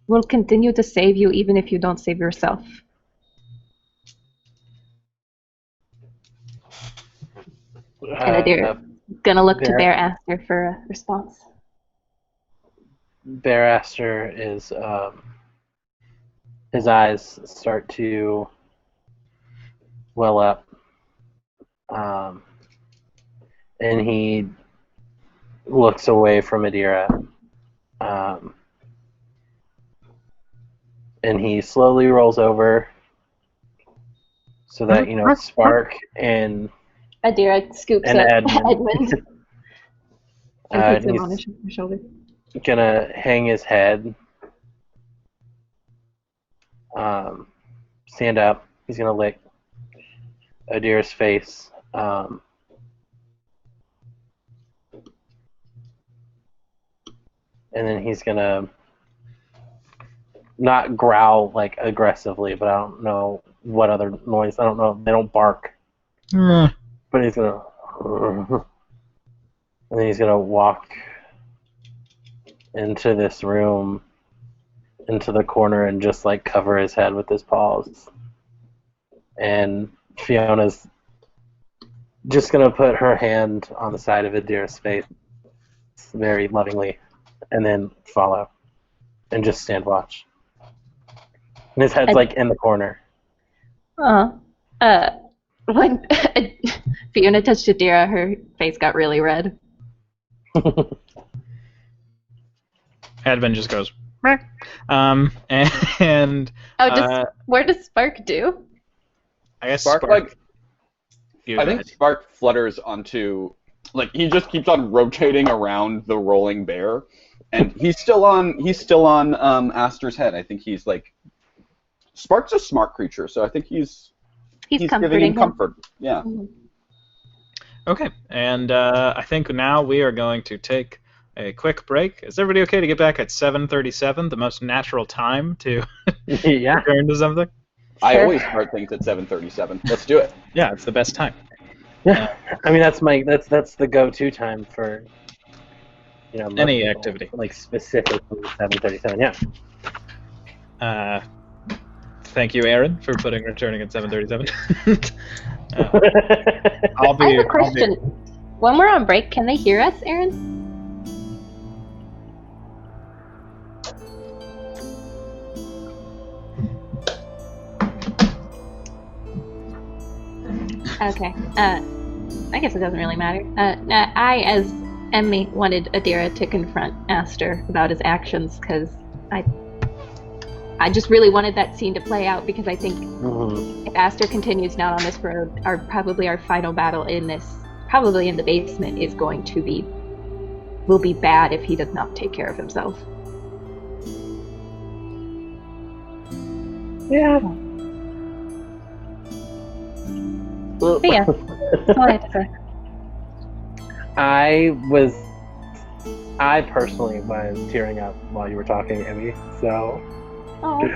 will continue to save you even if you don't save yourself. And Adira gonna look to Bear Aster for a response. Bear Aster is his eyes start to well up, and he looks away from Adira, and he slowly rolls over so that Spark and Adira scoops And up Edmund. Edmund and puts him he's on his shoulder. gonna hang his head. Stand up. He's gonna lick Adira's face. And then he's gonna not growl like aggressively, but I don't know what other noise. I don't know. They don't bark. But he's gonna, and then he's gonna walk into this room, into the corner, and just like cover his head with his paws. And Fiona's just gonna put her hand on the side of Adira's face, very lovingly, and then follow, and just stand watch. And his head's like in the corner. When Fiona touched Adira, her face got really red. Edmund just goes, meh. And Where does Spark do? I guess Spark I think Spark flutters onto, like, he just keeps on rotating around the rolling bear, and he's still on Aster's head. I think he's like, Spark's a smart creature, so I think he's giving him comfort. Yeah. Mm-hmm. Okay, and I think now we are going to take a quick break. Is everybody okay to get back at 7:37, the most natural time to return to something? I always start things at 7:37. Let's do it. Yeah, it's the best time. Yeah, I mean that's the go-to time for any people, activity, like specifically 7:37. Yeah. Thank you, Aaron, for returning at 7:37. I have a question. When we're on break, can they hear us, Aaron? Okay. I guess it doesn't really matter. I, as Emmy, wanted Adira to confront Aster about his actions because I just really wanted that scene to play out because I think if Aster continues down on this road, probably our final battle probably in the basement, will be bad if he does not take care of himself. Yeah. But yeah, that's all I have to say. I personally was tearing up while you were talking, Emmy, so... Oh.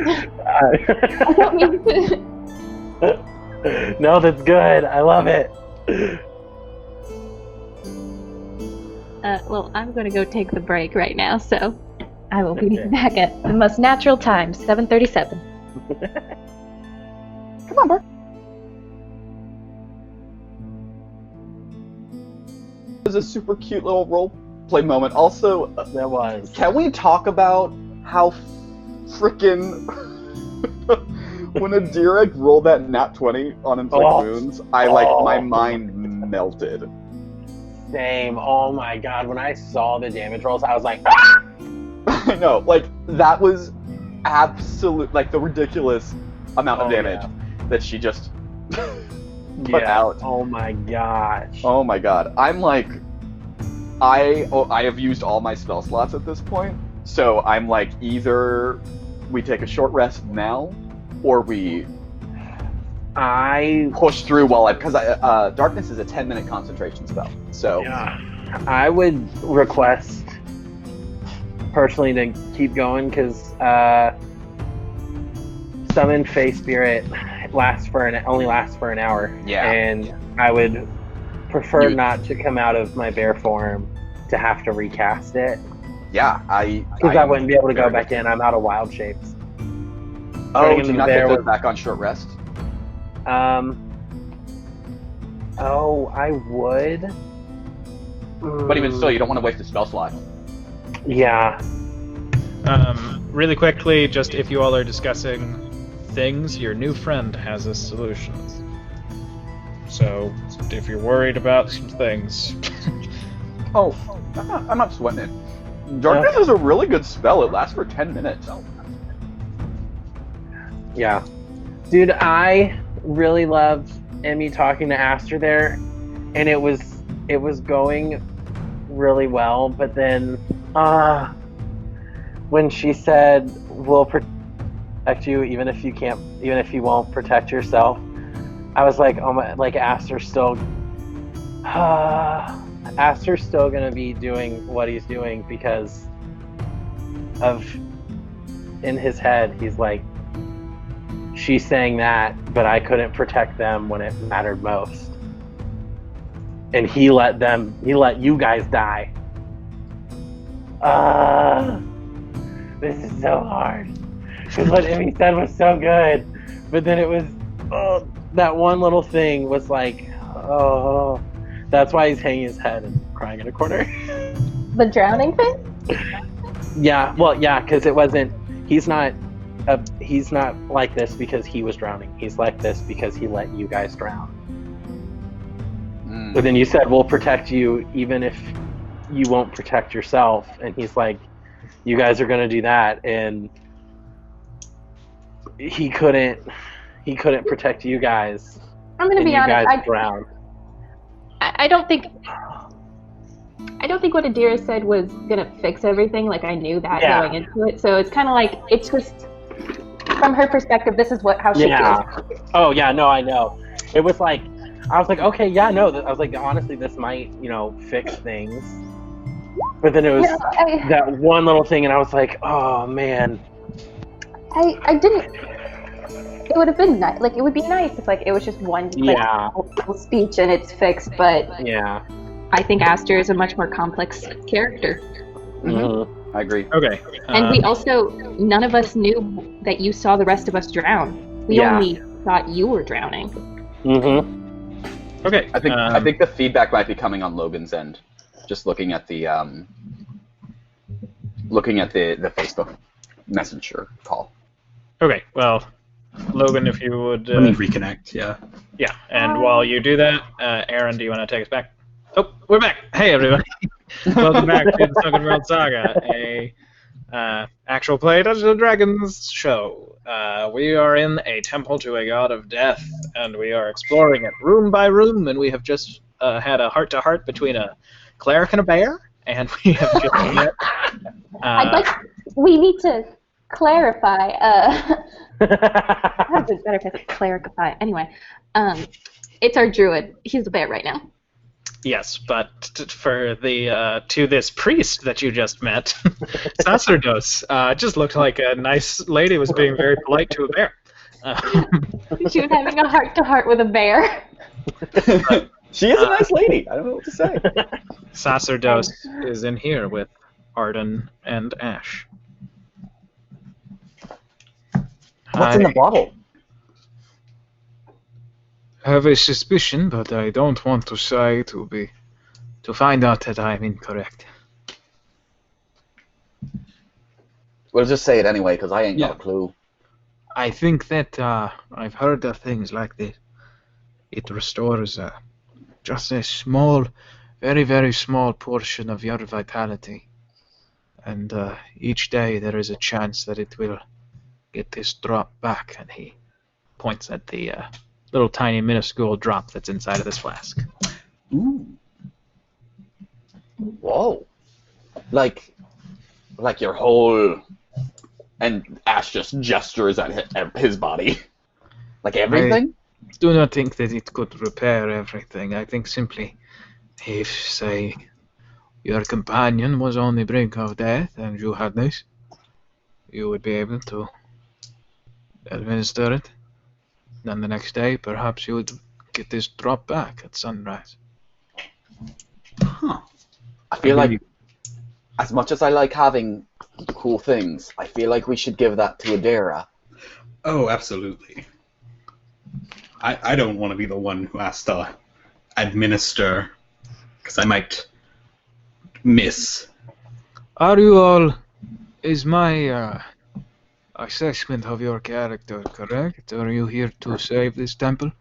I don't mean to. No, that's good. I love it. Well, I'm going to go take the break right now, so I will be back at the most natural time, 7:37. Come on, Bert. It was a super cute little role play moment. Also, that was. Can we talk about how frickin' when Adira rolled that nat 20 on inflict wounds, my mind melted. Same. Oh my god, when I saw the damage rolls, I was like, ah! I know, like, that was absolute, like, the ridiculous amount of damage that she just put out. Oh my gosh. Oh my god. I'm like, I have used all my spell slots at this point, so I'm like, either we take a short rest now, or we push through because darkness is a 10-minute concentration spell. So yeah, I would request personally to keep going because summon Fey Spirit only lasts for an hour. Yeah, and I would prefer not to come out of my bear form to have to recast it. Yeah, because I wouldn't be able to go back in. I'm out of wild shapes. Oh, do you not get those back on short rest? I would. But even still, you don't want to waste a spell slot. Yeah. Really quickly, just if you all are discussing things, your new friend has a solution. So, if you're worried about some things... I'm not sweating it. Darkness is a really good spell. It lasts for 10 minutes. Yeah. Dude, I really loved Emmy talking to Aster there. and it was going really well, but then when she said we'll protect you even if you won't protect yourself, I was like, oh my, like Aster's still gonna be doing what he's doing because of, in his head he's like, she's saying that, but I couldn't protect them when it mattered most. And he let you guys die. This is so hard. Because what Emmy said was so good. But then it was, that one little thing was like, oh. That's why he's hanging his head and crying in a corner. The drowning thing? Yeah, well, yeah, because it wasn't, he's not like this because he was drowning. He's like this because he let you guys drown. But then you said, we'll protect you even if you won't protect yourself. And he's like, you guys are going to do that. And he couldn't protect you guys. I'm going to be honest. You guys drowned. I don't think what Adira said was going to fix everything. Like, I knew that going into it. So it's kind of like, it's just, from her perspective, this is how she feels. Oh, yeah, no, I know. It was like, I was like, okay, yeah, no. I was like, honestly, this might, fix things. But then it was that one little thing, and I was like, oh, man. I didn't. It would have been nice. Like, it would be nice if, like, it was just one little speech and it's fixed. But I think Aster is a much more complex character. I agree. Okay. And we also, none of us knew that you saw the rest of us drown. We only thought you were drowning. Okay. I think the feedback might be coming on Logan's end. Just looking at the Facebook Messenger call. Okay. Well, Logan, if you would. Let me reconnect. Yeah. Yeah. And while you do that, Aaron, do you want to take us back? Oh, we're back. Hey, everybody. Welcome back to the Sunken World Saga, a actual play Dungeons and Dragons show. We are in a temple to a god of death, and we are exploring it room by room, and we have just had a heart-to-heart between a cleric and a bear, and we have just met... we need to clarify... How is it better if I clarify? Anyway, it's our druid. He's the bear right now. Yes, but for the to this priest that you just met, Sacerdos, just looked like a nice lady was being very polite to a bear. She was having a heart-to-heart with a bear. She is a nice lady. I don't know what to say. Sacerdos is in here with Arden and Ash. What's in the bottle? I have a suspicion, but I don't want to say to find out that I'm incorrect. We'll just say it anyway, because I ain't got a clue. I think that I've heard of things like this. It restores just a small, very, very small portion of your vitality. And each day there is a chance that it will get this drop back. And he points at the little tiny minuscule drop that's inside of this flask. Ooh. Whoa. Like your whole... And Ash just gestures at his body. Like everything? I do not think that it could repair everything. I think simply if, say, your companion was on the brink of death and you had this, you would be able to administer it. Then the next day, perhaps you would get this drop back at sunrise. Huh. I feel like, as much as I like having cool things, I feel like we should give that to Adira. Oh, absolutely. I don't want to be the one who has to administer, because I might miss. Are you all... Is my assessment of your character correct? Are you here to save this temple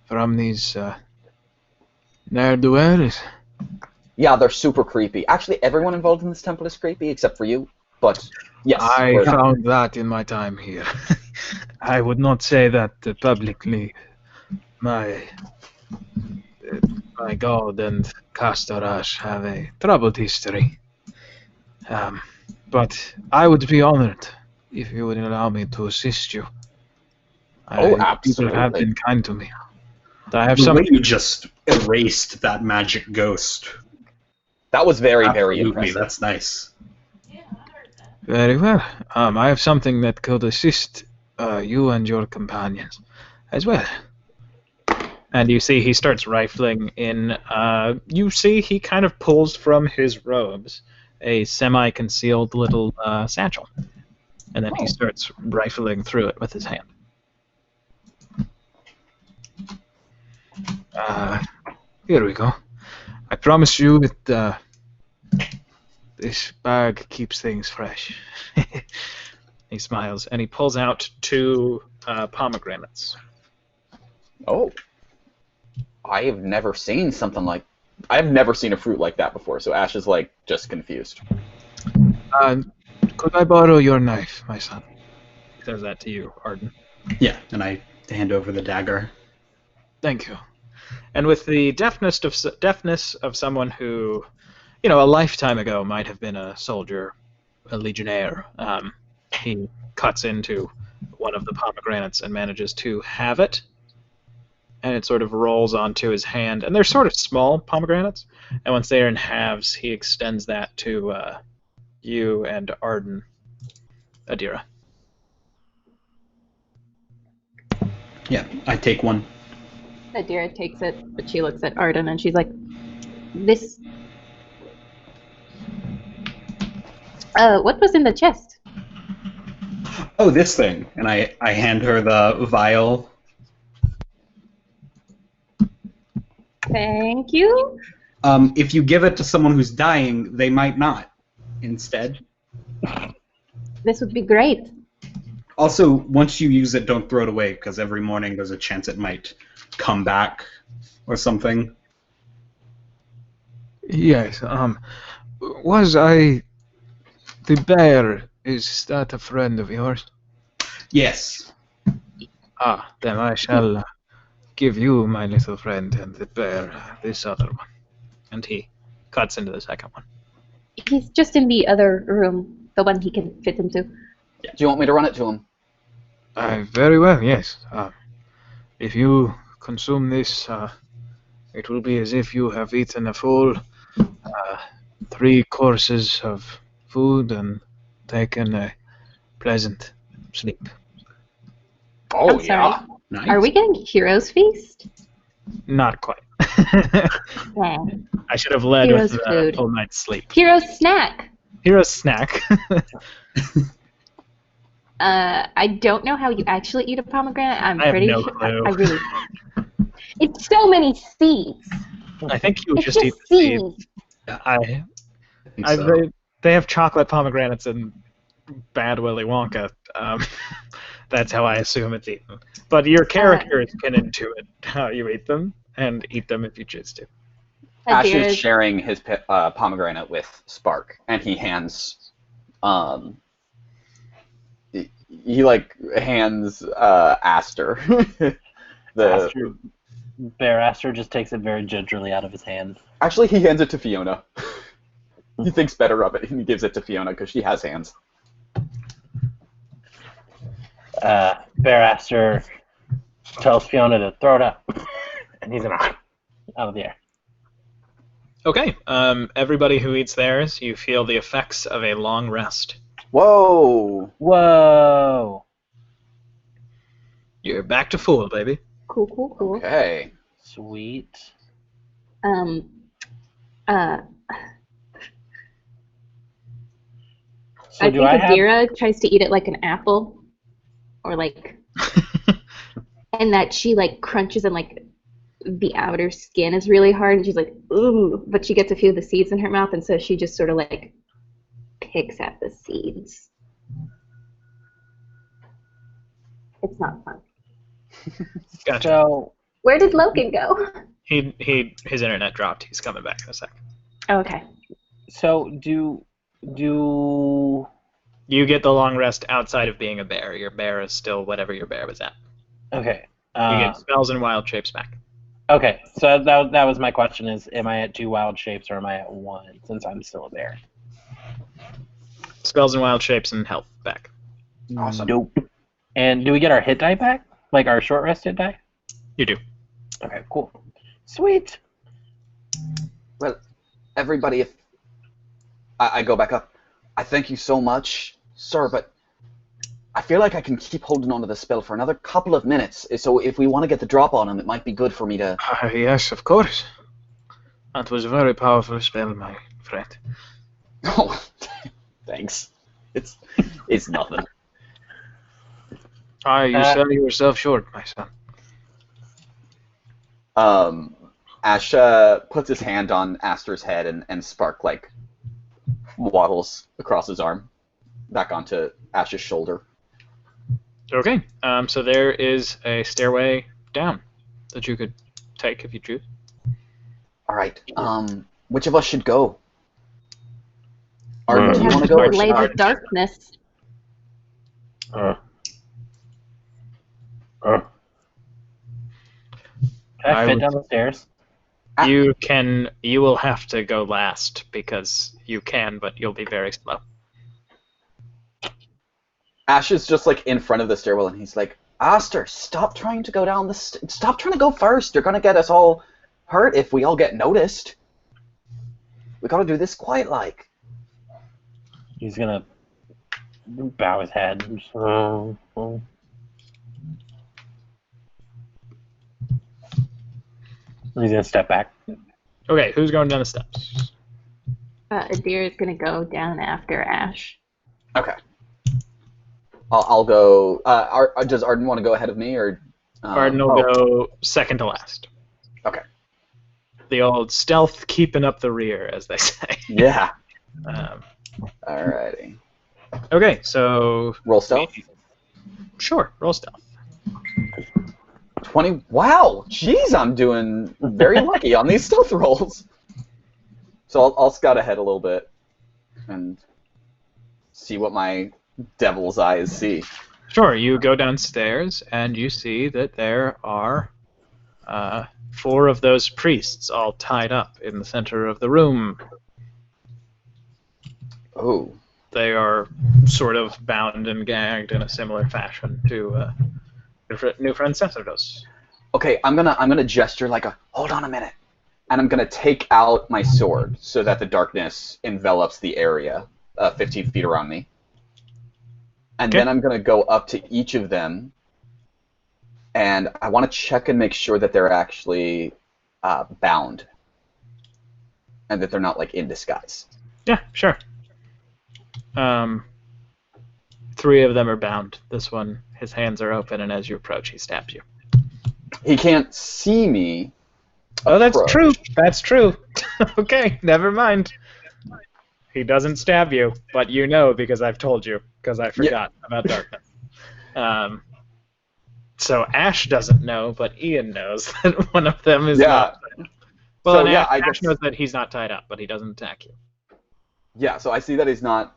from these ne'er-do-wells? Yeah, they're super creepy. Actually, everyone involved in this temple is creepy, except for you. But, yes. I found that in my time here. I would not say that publicly. My my god and Castarash have a troubled history. But I would be honored if you would allow me to assist you. People have been kind to me. I have The way you just erased that magic ghost. That was very Absolutely, impressive. that's nice. Very well. I have something that could assist you and your companions as well. And you see he starts rifling in. You see he kind of pulls from his robes a semi-concealed little satchel. And then he starts rifling through it with his hand. Here we go. I promise you that this bag keeps things fresh. He smiles, and he pulls out 2 pomegranates. Oh. I've never seen I've never seen a fruit like that before, so Ash is, like, just confused. Could I borrow your knife, my son? He says that to you, Arden. Yeah, and I hand over the dagger. Thank you. And with the deftness of someone who, a lifetime ago might have been a soldier, a legionnaire, he cuts into one of the pomegranates and manages to have it. And it sort of rolls onto his hand. And they're sort of small pomegranates. And once they are in halves, he extends that to you and Arden, Adira. Yeah, I take one. Adira takes it, but she looks at Arden and she's like, this... what was in the chest? Oh, this thing. And I hand her the vial. Thank you. If you give it to someone who's dying, they might not. Instead. This would be great. Also, once you use it, don't throw it away, because every morning there's a chance it might come back or something. Yes, was I... The bear, is that a friend of yours? Yes. Ah, then I shall give you my little friend and the bear this other one. And he cuts into the second one. He's just in the other room, the one he can fit into. Do you want me to run it to him? Very well, yes. If you consume this, it will be as if you have eaten a full 3 courses of food and taken a pleasant sleep. Oh, I'm sorry. yeah. Nice. Are we getting Heroes Feast? Not quite. Yeah. I should have led Hero's with food. full night's sleep. Heroes Snack! Hero's snack. I don't know how you actually eat a pomegranate. I'm I have pretty no sure. clue. I really. It's so many seeds. I think you It's just eat just the seeds. seeds. I think so. they have chocolate pomegranates and bad Willy Wonka. That's how I assume it's eaten. But your character is can intuit how you eat them, and eat them if you choose to. Ash Adira's- is sharing his pomegranate with Spark, and he hands, he hands Aster Bear Aster just takes it very gingerly out of his hand. Actually, he hands it to Fiona. He thinks better of it, and he gives it to Fiona because she has hands. Bear Aster tells Fiona to throw it up, and he's out of the air. Okay. Everybody who eats theirs, you feel the effects of a long rest. Whoa! Whoa! You're back to full, baby. Cool, cool, cool. Okay. Sweet. So I do think I have... Adira tries to eat it like an apple, or like, and that she like crunches and like the outer skin is really hard, and she's like, ooh, but she gets a few of the seeds in her mouth, and so she just sort of like picks at the seeds. It's not fun. Gotcha. So, Where did Logan go? His internet dropped. He's coming back in a second. Oh, okay. so do You get the long rest outside of being a bear. Your bear is still whatever your bear was at. okay. You get spells and wild shapes back. Okay, so that was my question: is am I at 2 wild shapes or am I at 1? Since I'm still there. Spells and wild shapes and health back. Awesome. Dope. And do we get our hit die back? Like our short rest hit die? You do. Okay, cool. Sweet. Well, everybody, if I go back up, I thank you so much, sir, but I feel like I can keep holding on to the spell for another couple of minutes, so if we want to get the drop on him, it might be good for me to... Yes, of course. That was a very powerful spell, my friend. Oh, thanks. It's nothing. You sell yourself short, my son. Ash puts his hand on Aster's head, and Spark, like, waddles across his arm, back onto Ash's shoulder. Okay, so there is a stairway down that you could take if you choose. All right, which of us should go? Arden, do you want to go? Or Play should the darkness. Can I fit down the stairs? You will have to go last because you can, but you'll be very slow. Ash is just like in front of the stairwell, and he's like, "Aster, stop trying to go down the. Stop trying to go first. You're gonna get us all hurt if we all get noticed. We gotta do this quiet like." He's gonna bow his head. And just, He's gonna step back. Okay, who's going down the steps? Adira is going to go down after Ash. Okay. I'll go. Does Arden want to go ahead of me, or? Arden will go second to last. Okay. The old stealth keeping up the rear, as they say. Yeah. Alrighty. Okay, so... Roll stealth? Sure, roll stealth. 20. Wow! Jeez, I'm doing very lucky on these stealth rolls. So I'll scout ahead a little bit and see what my devil's eyes see. Sure, you go downstairs and you see that there are 4 of those priests all tied up in the center of the room. Oh. They are sort of bound and gagged in a similar fashion to New Friend Sacerdos. Okay, I'm gonna gesture like a hold on a minute, and I'm gonna take out my sword so that the darkness envelops the area 15 feet around me. And then I'm gonna go up to each of them, and I want to check and make sure that they're actually bound, and that they're not like in disguise. Yeah, sure. 3 of them are bound. This one, his hands are open, and as you approach, he stabs you. He can't see me. Oh, that's true. That's true. Okay, never mind. He doesn't stab you, but you know because I've told you, because I forgot about darkness. So Ash doesn't know, but Ian knows that one of them is not. Well, so, Ash knows that he's not tied up, but he doesn't attack you. Yeah, so I see that he's not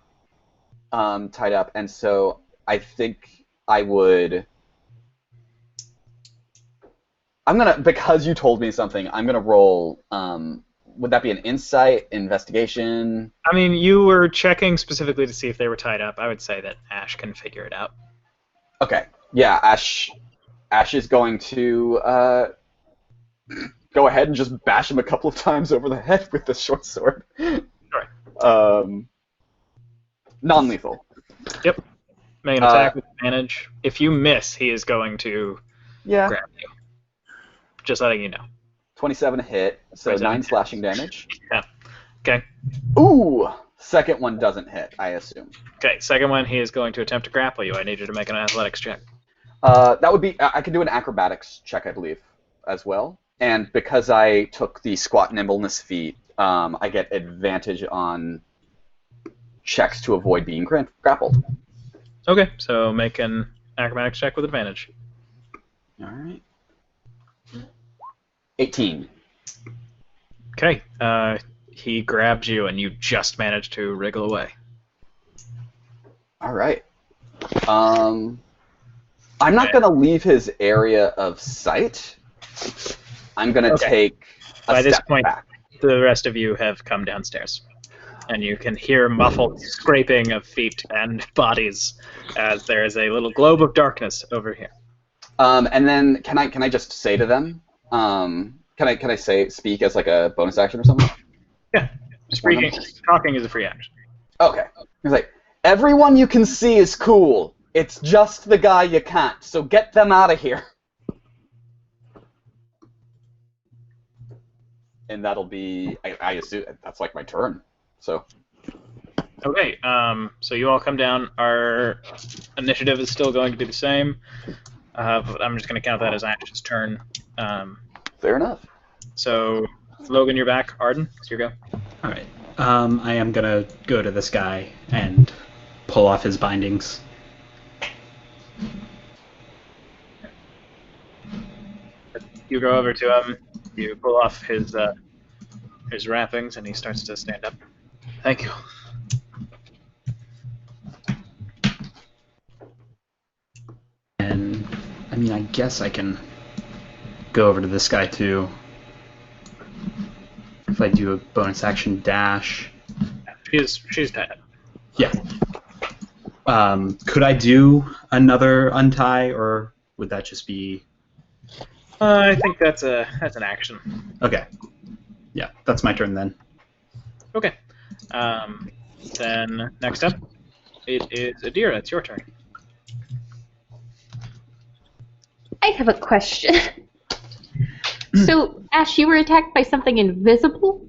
tied up, and so I think I would... because you told me something, I'm gonna roll, would that be an insight, investigation? I mean, you were checking specifically to see if they were tied up. I would say that Ash can figure it out. Okay, yeah, Ash is going to go ahead and just bash him a couple of times over the head with the short sword. Sure. Non-lethal. Yep. Make an attack with advantage. If you miss, he is going to grab you. Just letting you know. 27 hit, so 9 slashing damage. Yeah. Okay. Ooh! Second one doesn't hit, I assume. Okay, second one, he is going to attempt to grapple you. I need you to make an athletics check. That would be... I can do an acrobatics check, I believe, as well. And because I took the squat nimbleness feat, I get advantage on checks to avoid being grappled. Okay, so make an acrobatics check with advantage. Alright. 18. Okay, he grabs you and you just manage to wriggle away. Alright. I'm not going to leave his area of sight. I'm gonna take a By this step point, back. the rest of you have come downstairs, and you can hear muffled scraping of feet and bodies as there is a little globe of darkness over here. And then can I just say to them? Can I speak as like a bonus action or something? Yeah, talking is a free action. Okay. He's like, everyone you can see is cool. It's just the guy you can't. So get them out of here. And that'll be, I assume that's like my turn. So. Okay, so you all come down. Our initiative is still going to be the same, but I'm just going to count that as Ash's turn. Fair enough. So, Logan, you're back. Arden, it's your go. All right. I am gonna go to this guy and pull off his bindings. You go over to him. You pull off his wrappings, and he starts to stand up. Thank you. And I mean, I guess I can go over to this guy too. If I do a bonus action dash. She's dead. Yeah. Could I do another untie, or would that just be? I think that's an action. Okay. Yeah, that's my turn then. Okay. Then next up, it is Adira. It's your turn. I have a question. So, Ash, you were attacked by something invisible?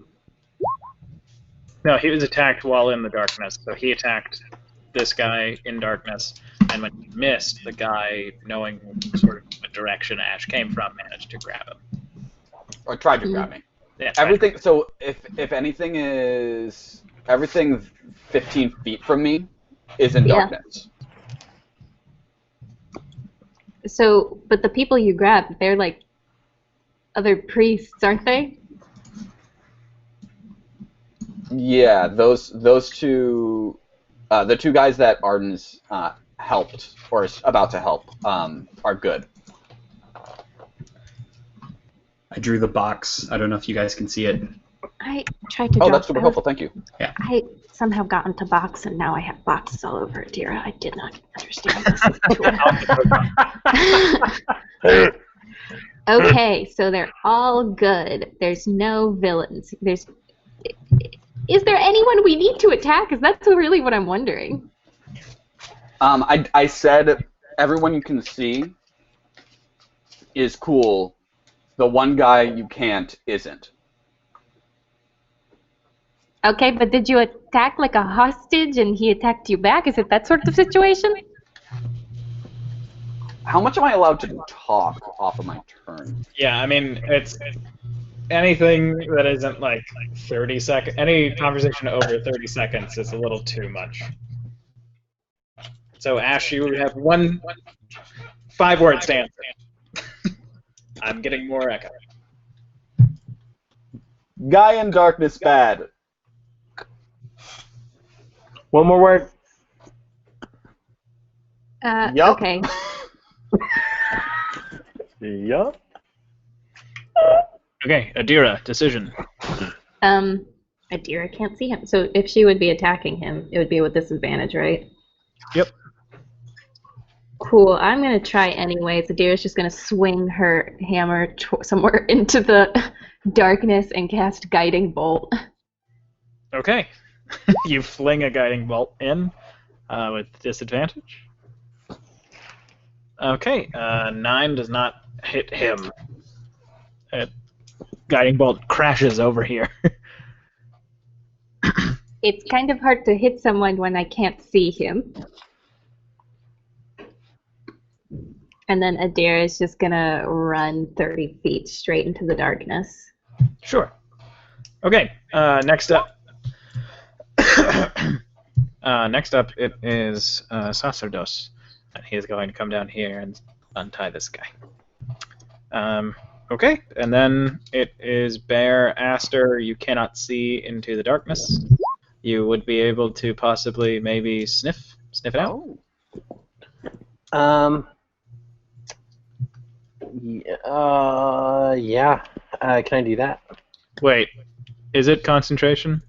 No, he was attacked while in the darkness. So he attacked this guy in darkness, and when he missed, the guy, knowing sort of what direction Ash came from, managed to grab him. Or tried to grab me. Yeah, Everything. So if anything is everything 15 feet from me is in darkness. So, but the people you grabbed, they're like other priests, aren't they? Yeah, those two, the two guys that Arden's helped or is about to help are good. I drew the box. I don't know if you guys can see it. I tried to. Oh, that's super helpful. Thank you. Yeah. I somehow got into box, and now I have boxes all over Adira. I did not understand this. Okay, so they're all good. There's no villains. Is there anyone we need to attack? Because that's really what I'm wondering. I said everyone you can see is cool. The one guy you can't isn't. Okay, but did you attack like a hostage and he attacked you back? Is it that sort of situation? How much am I allowed to talk off of my turn? Yeah, I mean, it's anything that isn't like 30 seconds. Any conversation over 30 seconds is a little too much. So, Ash, you have 5 words to answer. I'm getting more echo. Guy in darkness bad. One more word. Yup. Okay. Yup. Okay, Adira, decision. Adira can't see him. So if she would be attacking him, it would be with disadvantage, right? Yep. Cool. I'm going to try anyways. Adira's just going to swing her hammer somewhere into the darkness and cast Guiding Bolt. Okay. You fling a guiding bolt in with disadvantage. Okay, 9 does not hit him. Guiding bolt crashes over here. It's kind of hard to hit someone when I can't see him. And then Adira is just going to run 30 feet straight into the darkness. Sure. Okay, next up. Next up, it is Sacerdos, and he is going to come down here and untie this guy. Okay, and then it is Bear, Aster. You cannot see into the darkness. You would be able to possibly maybe sniff it out. Yeah. Can I do that? Wait, is it concentration?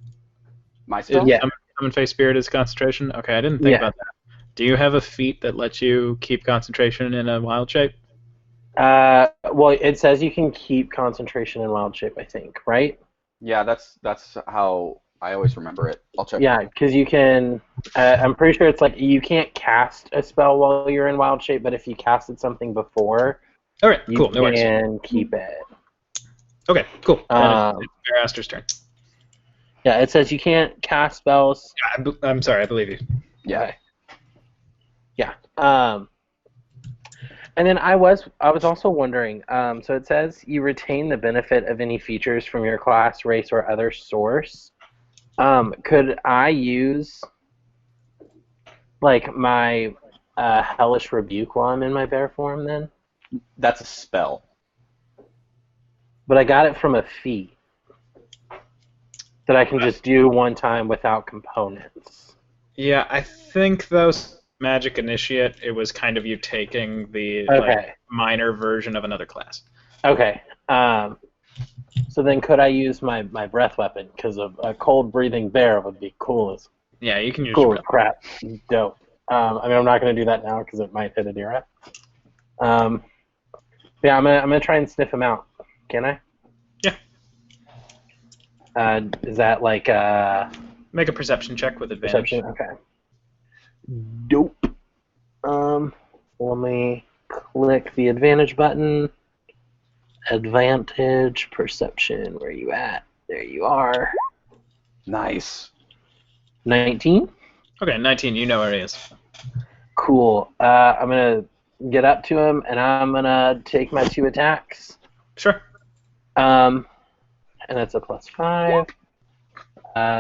My spell? Yeah. Summon Face Spirit is concentration? Okay, I didn't think about that. Do you have a feat that lets you keep concentration in a wild shape? Well, it says you can keep concentration in wild shape, I think, right? Yeah, that's how I always remember it. I'll check. Yeah, because you can. I'm pretty sure it's like you can't cast a spell while you're in wild shape, but if you casted something before, All right, you cool. No worries. can keep it. Okay, cool. Then it's Araster's turn. Yeah, it says you can't cast spells. I'm sorry, I believe you. Yeah. Okay. Yeah. And then I was also wondering. So it says you retain the benefit of any features from your class, race, or other source. Could I use like my hellish rebuke while I'm in my bear form then? That's a spell. But I got it from a feat that I can just do one time without components. Yeah, I think those Magic Initiate, it was kind of you taking the minor version of another class. Okay. So then could I use my breath weapon? Because a cold breathing bear would be cool as Yeah, you can use cool your as crap. Dope. I mean, I'm not going to do that now because it might hit Adira. Yeah, I'm gonna try and sniff him out. Can I? Yeah. Is that like Make a perception check with advantage. perception? Okay. Dope. Let me click the advantage button. Advantage perception. Where are you at? There you are. Nice. 19. Okay, 19. You know where he is. Cool. I'm gonna get up to him and I'm gonna take my 2 attacks. Sure. And that's a +5.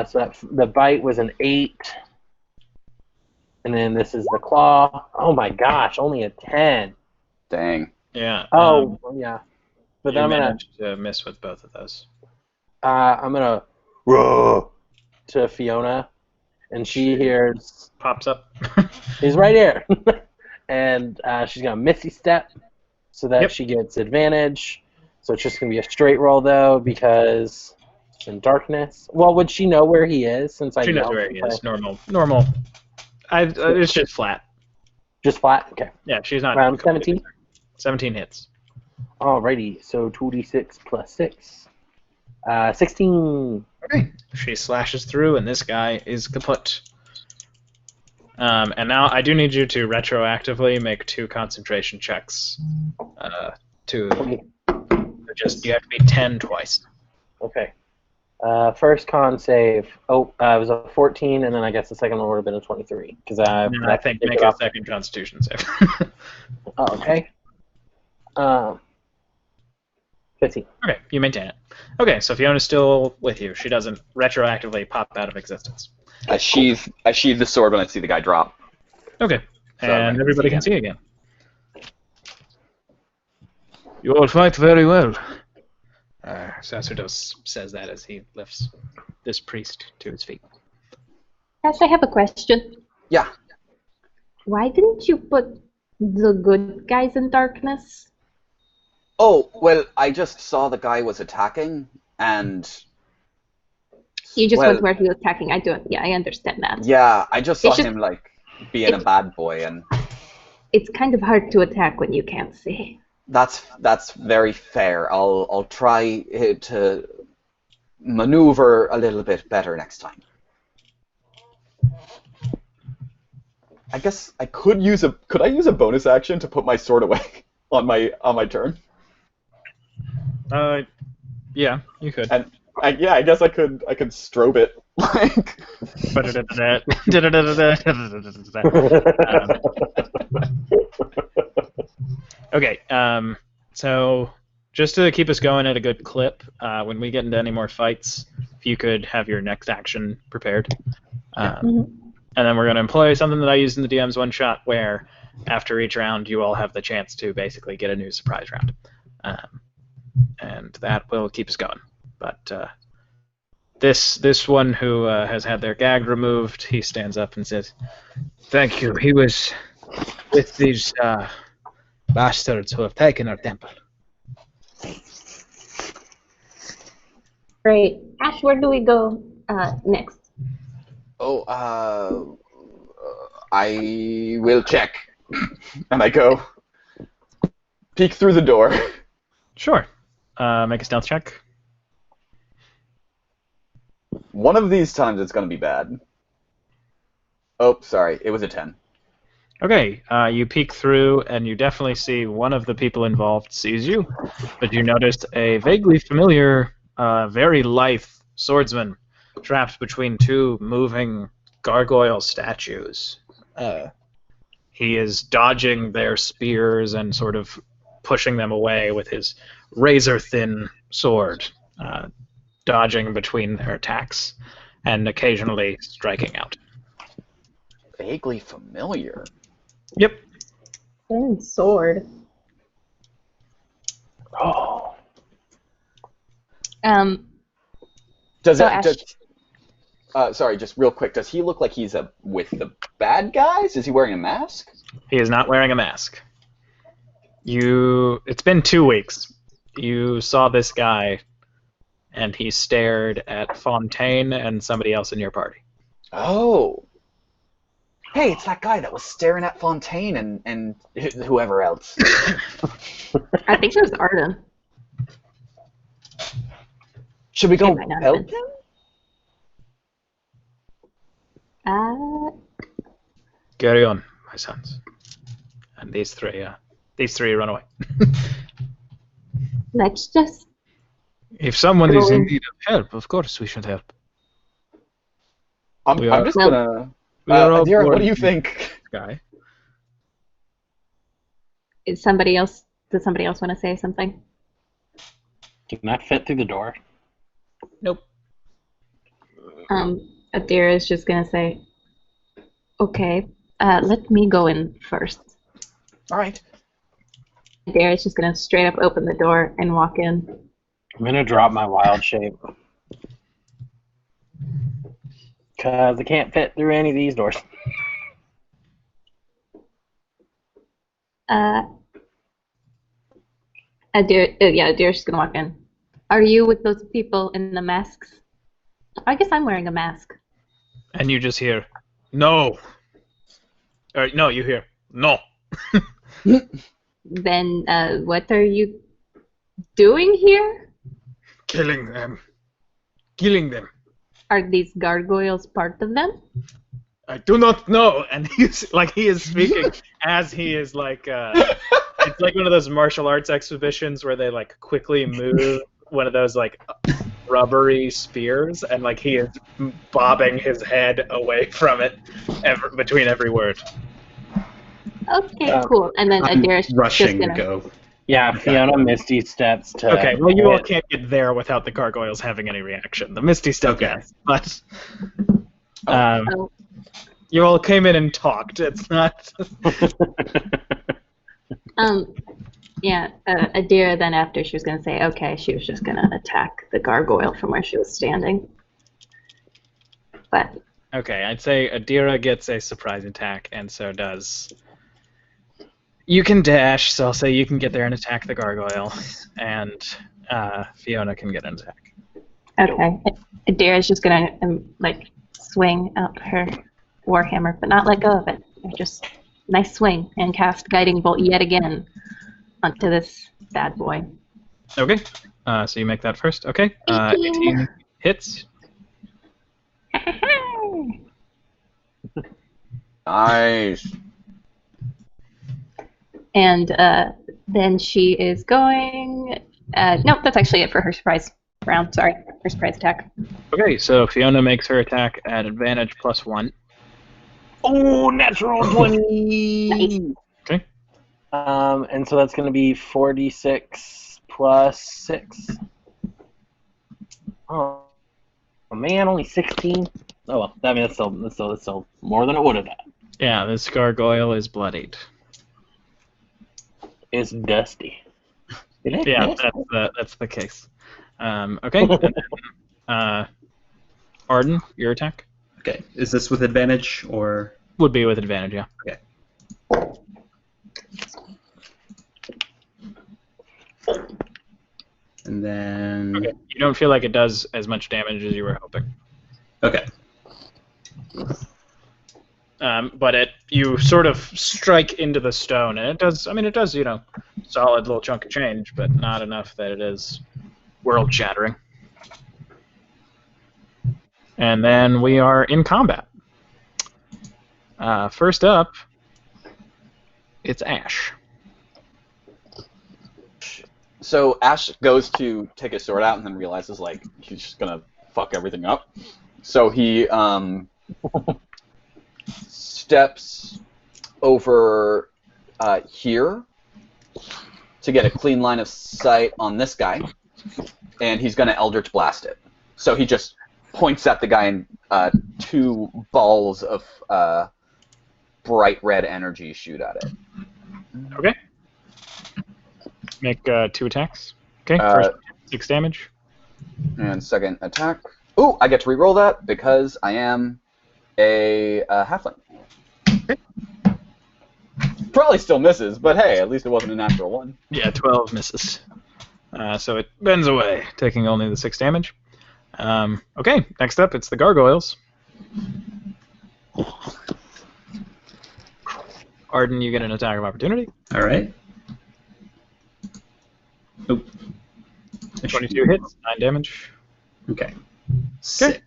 So the bite was an 8. And then this is the claw. Oh my gosh, only a 10. Dang. Yeah. Oh, yeah. But then you I'm gonna managed to miss with both of those. I'm gonna roar to Fiona, and she hears Pops up. he's right here, and she's gonna Misty Step, so that she gets advantage. So it's just gonna be a straight roll though because it's in darkness. Well, would she know where he is since I She knows yelled? where he is. Normal. It's just flat. Just flat. Okay. Yeah, she's not. 17. 17 hits. Alrighty. So 2d6 plus 6. 16. Okay. She slashes through, and this guy is kaput. And now I do need you to retroactively make 2 concentration checks. You have to be 10 twice. Okay. First con save. Oh, it was a 14, and then I guess the second one would have been a 23. Because I think make a second Constitution save. Oh, okay. 15. Okay, you maintain it. Okay, so Fiona's still with you. She doesn't retroactively pop out of existence. I sheathe the sword when I see the guy drop. Okay, and everybody can see again. You all fight very well. Sacerdos says that as he lifts this priest to his feet. Yes, I have a question. Yeah. Why didn't you put the good guys in darkness? Oh, well, I just saw the guy was attacking, and... You just went where he was attacking. I understand that. Yeah, I just saw him, like, being a bad boy, and... It's kind of hard to attack when you can't see. That's very fair. I'll try to maneuver a little bit better next time. I guess I could I use a bonus action to put my sword away on my turn? Yeah, you could. And I guess I could strobe it like. Okay, so just to keep us going at a good clip, when we get into any more fights, if you could have your next action prepared. And then we're going to employ something that I used in the DM's one-shot, where after each round you all have the chance to basically get a new surprise round. And that will keep us going. But this one who has had their gag removed, he stands up and says, "Thank you. He was with these bastards who have taken our temple." Great. Ash, where do we go next? Oh, I will check. And I go peek through the door. Sure. Make a stealth check. One of these times it's going to be bad. Oh, sorry. It was a 10. Okay, you peek through, and you definitely see one of the people involved sees you, but you notice a vaguely familiar, very lithe swordsman trapped between two moving gargoyle statues. He is dodging their spears and sort of pushing them away with his razor-thin sword, dodging between their attacks, and occasionally striking out. Vaguely familiar. Yep. Thin sword. Oh. Does So it? Sorry, just real quick. Does he look like he's with the bad guys? Is he wearing a mask? He is not wearing a mask. It's been 2 weeks. You saw this guy, and he stared at Fontaine and somebody else in your party. Oh. Hey, it's that guy that was staring at Fontaine and whoever else. I think it was Arden. Should we go might not have help been. him? Carry on, my sons. And these three run away. Let's just. If someone is in need of help, of course we should help. I'm just gonna. Adira, what do you think? Guy. Does somebody else want to say something? Can I fit through the door? Nope. Adira is just gonna say, okay, let me go in first. All right. Adira is just gonna straight up open the door and walk in. I'm gonna drop my wild shape. Because I can't fit through any of these doors. Adira's just gonna walk in. Are you with those people in the masks? I guess I'm wearing a mask. And you just hear, no. Or no, you hear, no. Then what are you doing here? Killing them. Killing them. Are these gargoyles part of them? I do not know. And he is speaking as he is like, it's like one of those martial arts exhibitions where they like quickly move one of those like rubbery spears, and like he is bobbing his head away from it between every word. Okay, cool. And then Adira's rushing just gonna... to go. Yeah, Fiona Misty steps to... Okay, well you all can't get there without the gargoyles having any reaction. The Misty step, yes, but you all came in and talked. It's not... Adira then after she was going to say, okay, she was just going to attack the gargoyle from where she was standing. But... Okay, I'd say Adira gets a surprise attack, and so does... You can dash, so I'll say you can get there and attack the gargoyle, and Fiona can get an attack. Okay. Adira's just going to, swing out her warhammer, but not let go of it. Just nice swing, and cast Guiding Bolt yet again onto this bad boy. Okay, so you make that first. Okay, 18 hits. Nice. And then she is going... nope, that's actually it for her surprise round. Sorry, her surprise attack. Okay, so Fiona makes her attack at advantage +1. Oh, natural 20! Nice. Okay. And so that's going to be 46 plus 6. Oh man, only 16. Oh well, I mean that's still more than it would have done. Yeah, this gargoyle is bloodied. It's dusty. Yeah, that's the case. Okay. And then, Arden, your attack Okay, is this with advantage or? would be with advantage. Yeah. Okay. And then... Okay. You don't feel like it does as much damage as you were hoping. Okay. But you sort of strike into the stone, and it does, solid little chunk of change, but not enough that it is world-shattering. And then we are in combat. First up, it's Ash. So Ash goes to take his sword out and then realizes, like, he's just gonna fuck everything up. So he steps over here to get a clean line of sight on this guy, and he's gonna Eldritch Blast it. So he just points at the guy, and 2 balls of bright red energy shoot at it. Okay. Make 2 attacks. Okay, first 6 damage. And second attack. Ooh, I get to reroll that because I am a halfling. Okay. Probably still misses, but hey, at least it wasn't a natural 1. Yeah, 12 misses. So it bends away, taking only the 6 damage. Okay, next up, it's the gargoyles. Arden, you get an attack of opportunity. All right. Oop. 22 hits, 9 damage. Okay. Sick.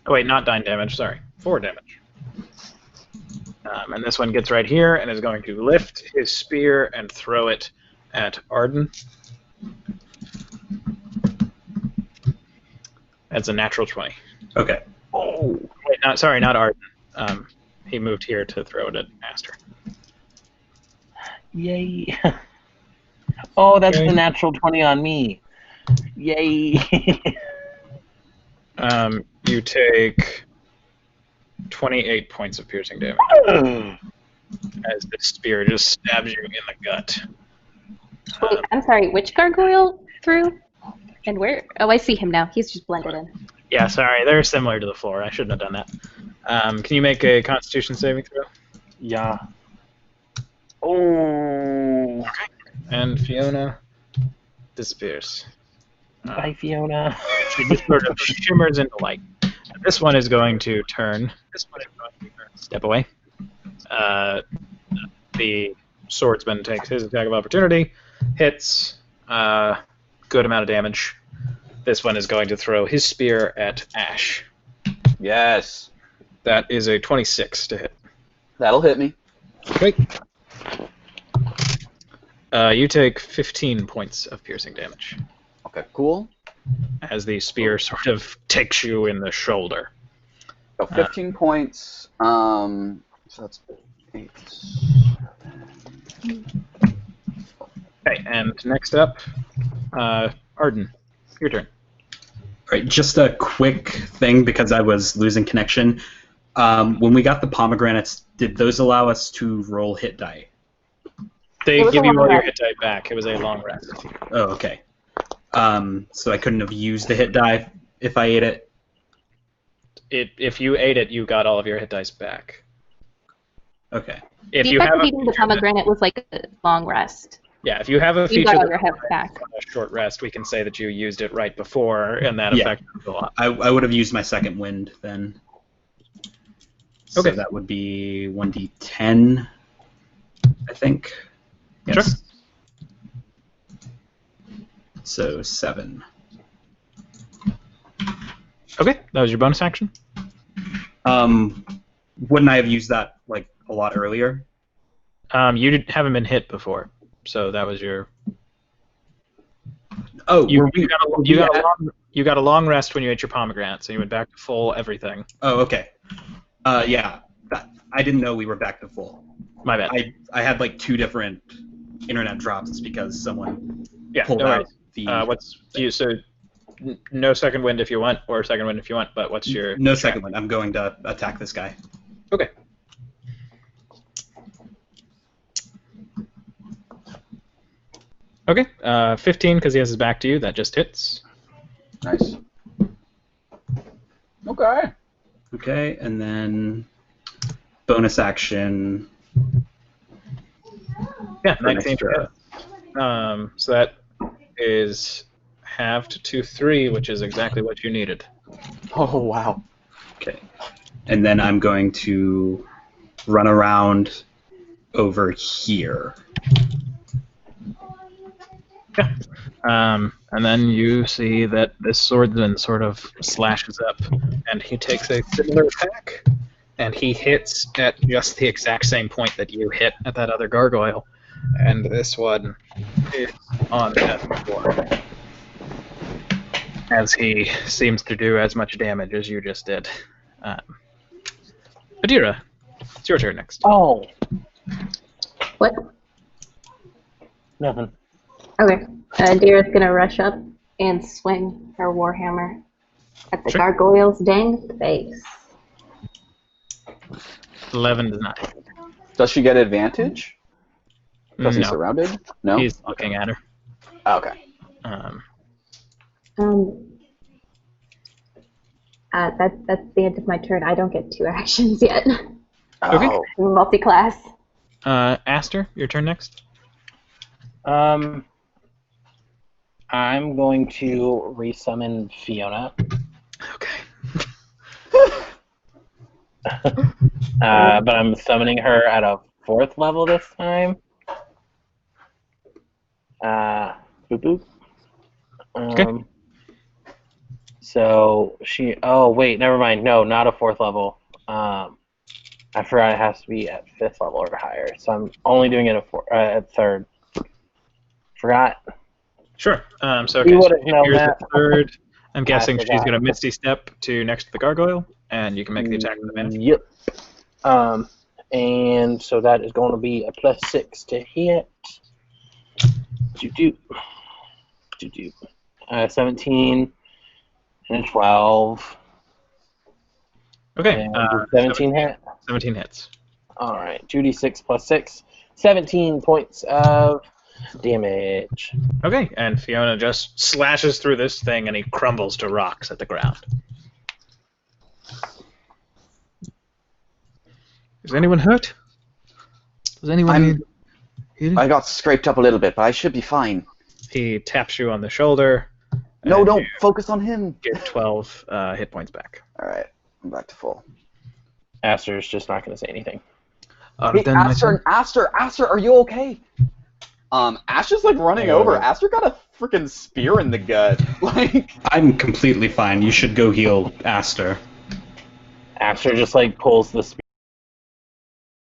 Oh wait, not 9 damage, sorry. 4 damage. And this one gets right here and is going to lift his spear and throw it at Arden. That's a natural 20. Okay. Oh, wait, not Arden. He moved here to throw it at Aster. Yay. Oh, that's Okay. the natural 20 on me. Yay. You take 28 points of piercing damage as the spear just stabs you in the gut. Wait, I'm sorry, which gargoyle threw? And where? Oh, I see him now. He's just blended in. Yeah, sorry, they're similar to the floor. I shouldn't have done that. Can you make a Constitution saving throw? Yeah. Oh. And Fiona disappears. Bye, Fiona. She just sort of shimmers into light. And this one is going to turn. Step away. The swordsman takes his attack of opportunity, hits, good amount of damage. This one is going to throw his spear at Ash. Yes. That is a 26 to hit. That'll hit me. Okay. You take 15 points of piercing damage Okay, cool. as the spear sort of takes you in the shoulder. So 15 points. So that's 8. Okay, and next up, Arden, your turn. All right, just a quick thing because I was losing connection. When we got the pomegranates, did those allow us to roll hit die? They It was give a you long all your rest. hit die back. It was a long rest. Oh, okay. So I couldn't have used the hit die if I ate it? If you ate it, you got all of your hit dice back. Okay. If the you effect have of a eating the feature that- pomegranate was like a long rest. yeah, if you have a You feature got all that your health back. on a short rest, we can say that you used it right before, and that Yeah. affected it a lot. I would have used my second wind then. So Okay. that would be 1d10, I think. Yes. Sure. So 7. Okay, that was your bonus action. Wouldn't I have used that like a lot earlier? Haven't been hit before, so that was your. Oh, You were got a long rest when you ate your pomegranate, so you went back to full everything. Oh, okay. Yeah. I didn't know we were back to full. My bad. I had like 2 different internet drops because someone Yeah, pulled no out worries. the. No second wind if you want, or second wind if you want. But what's your No second one. I'm going to attack this guy. Okay. Okay, 15 because he has his back to you. That just hits. Nice. Okay. Okay, and then bonus action. Yeah, for an 19 extra. So that is halved to 3, which is exactly what you needed. Oh, wow. Okay. And then I'm going to run around over here. Yeah. And then you see that this swordsman sort of slashes up, and he takes a similar attack, and he hits at just the exact same point that you hit at that other gargoyle. And this one is on F4, as he seems to do as much damage as you just did. Adira, it's your turn next. Oh, What? nothing. Okay. Adira's gonna rush up and swing her warhammer at the Sure. gargoyle's dang face. 11 does not hit. Does she get advantage? Because he's No, surrounded? No? he's looking at her. Okay. That's the end of my turn. I don't get 2 actions yet. Okay. Oh. Multi-class. Aster, your turn next. I'm going to resummon Fiona. Okay. But I'm summoning her at a 4th level this time. Boop boop. Okay. So she. Oh wait, never mind. No, not a 4th level. I forgot it has to be at 5th level or higher. So I'm only doing it at 3rd. Forgot. Sure. So You okay, so would've known here's that. the 3rd. I'm guessing she's forgot. going to Misty Step to next to the gargoyle, and you can make the attack with advantage. Yep. And so that is going to be a +6 to hit. Doop doop. 17 and a 12. Okay. And 17 hit. 17 hits. All right. 2d6 + 6. 17 points of damage. Okay, and Fiona just slashes through this thing, and he crumbles to rocks at the ground. Is anyone hurt? Does anyone need I got scraped up a little bit, but I should be fine. He taps you on the shoulder. No, and don't you focus on him. get 12 hit points back. All right, I'm back to full. Aster's just not going to say anything. Hey, Aster, are you okay? Ash is like running over. Aster got a freaking spear in the gut. Like, I'm completely fine. You should go heal Aster. Aster just like pulls the spear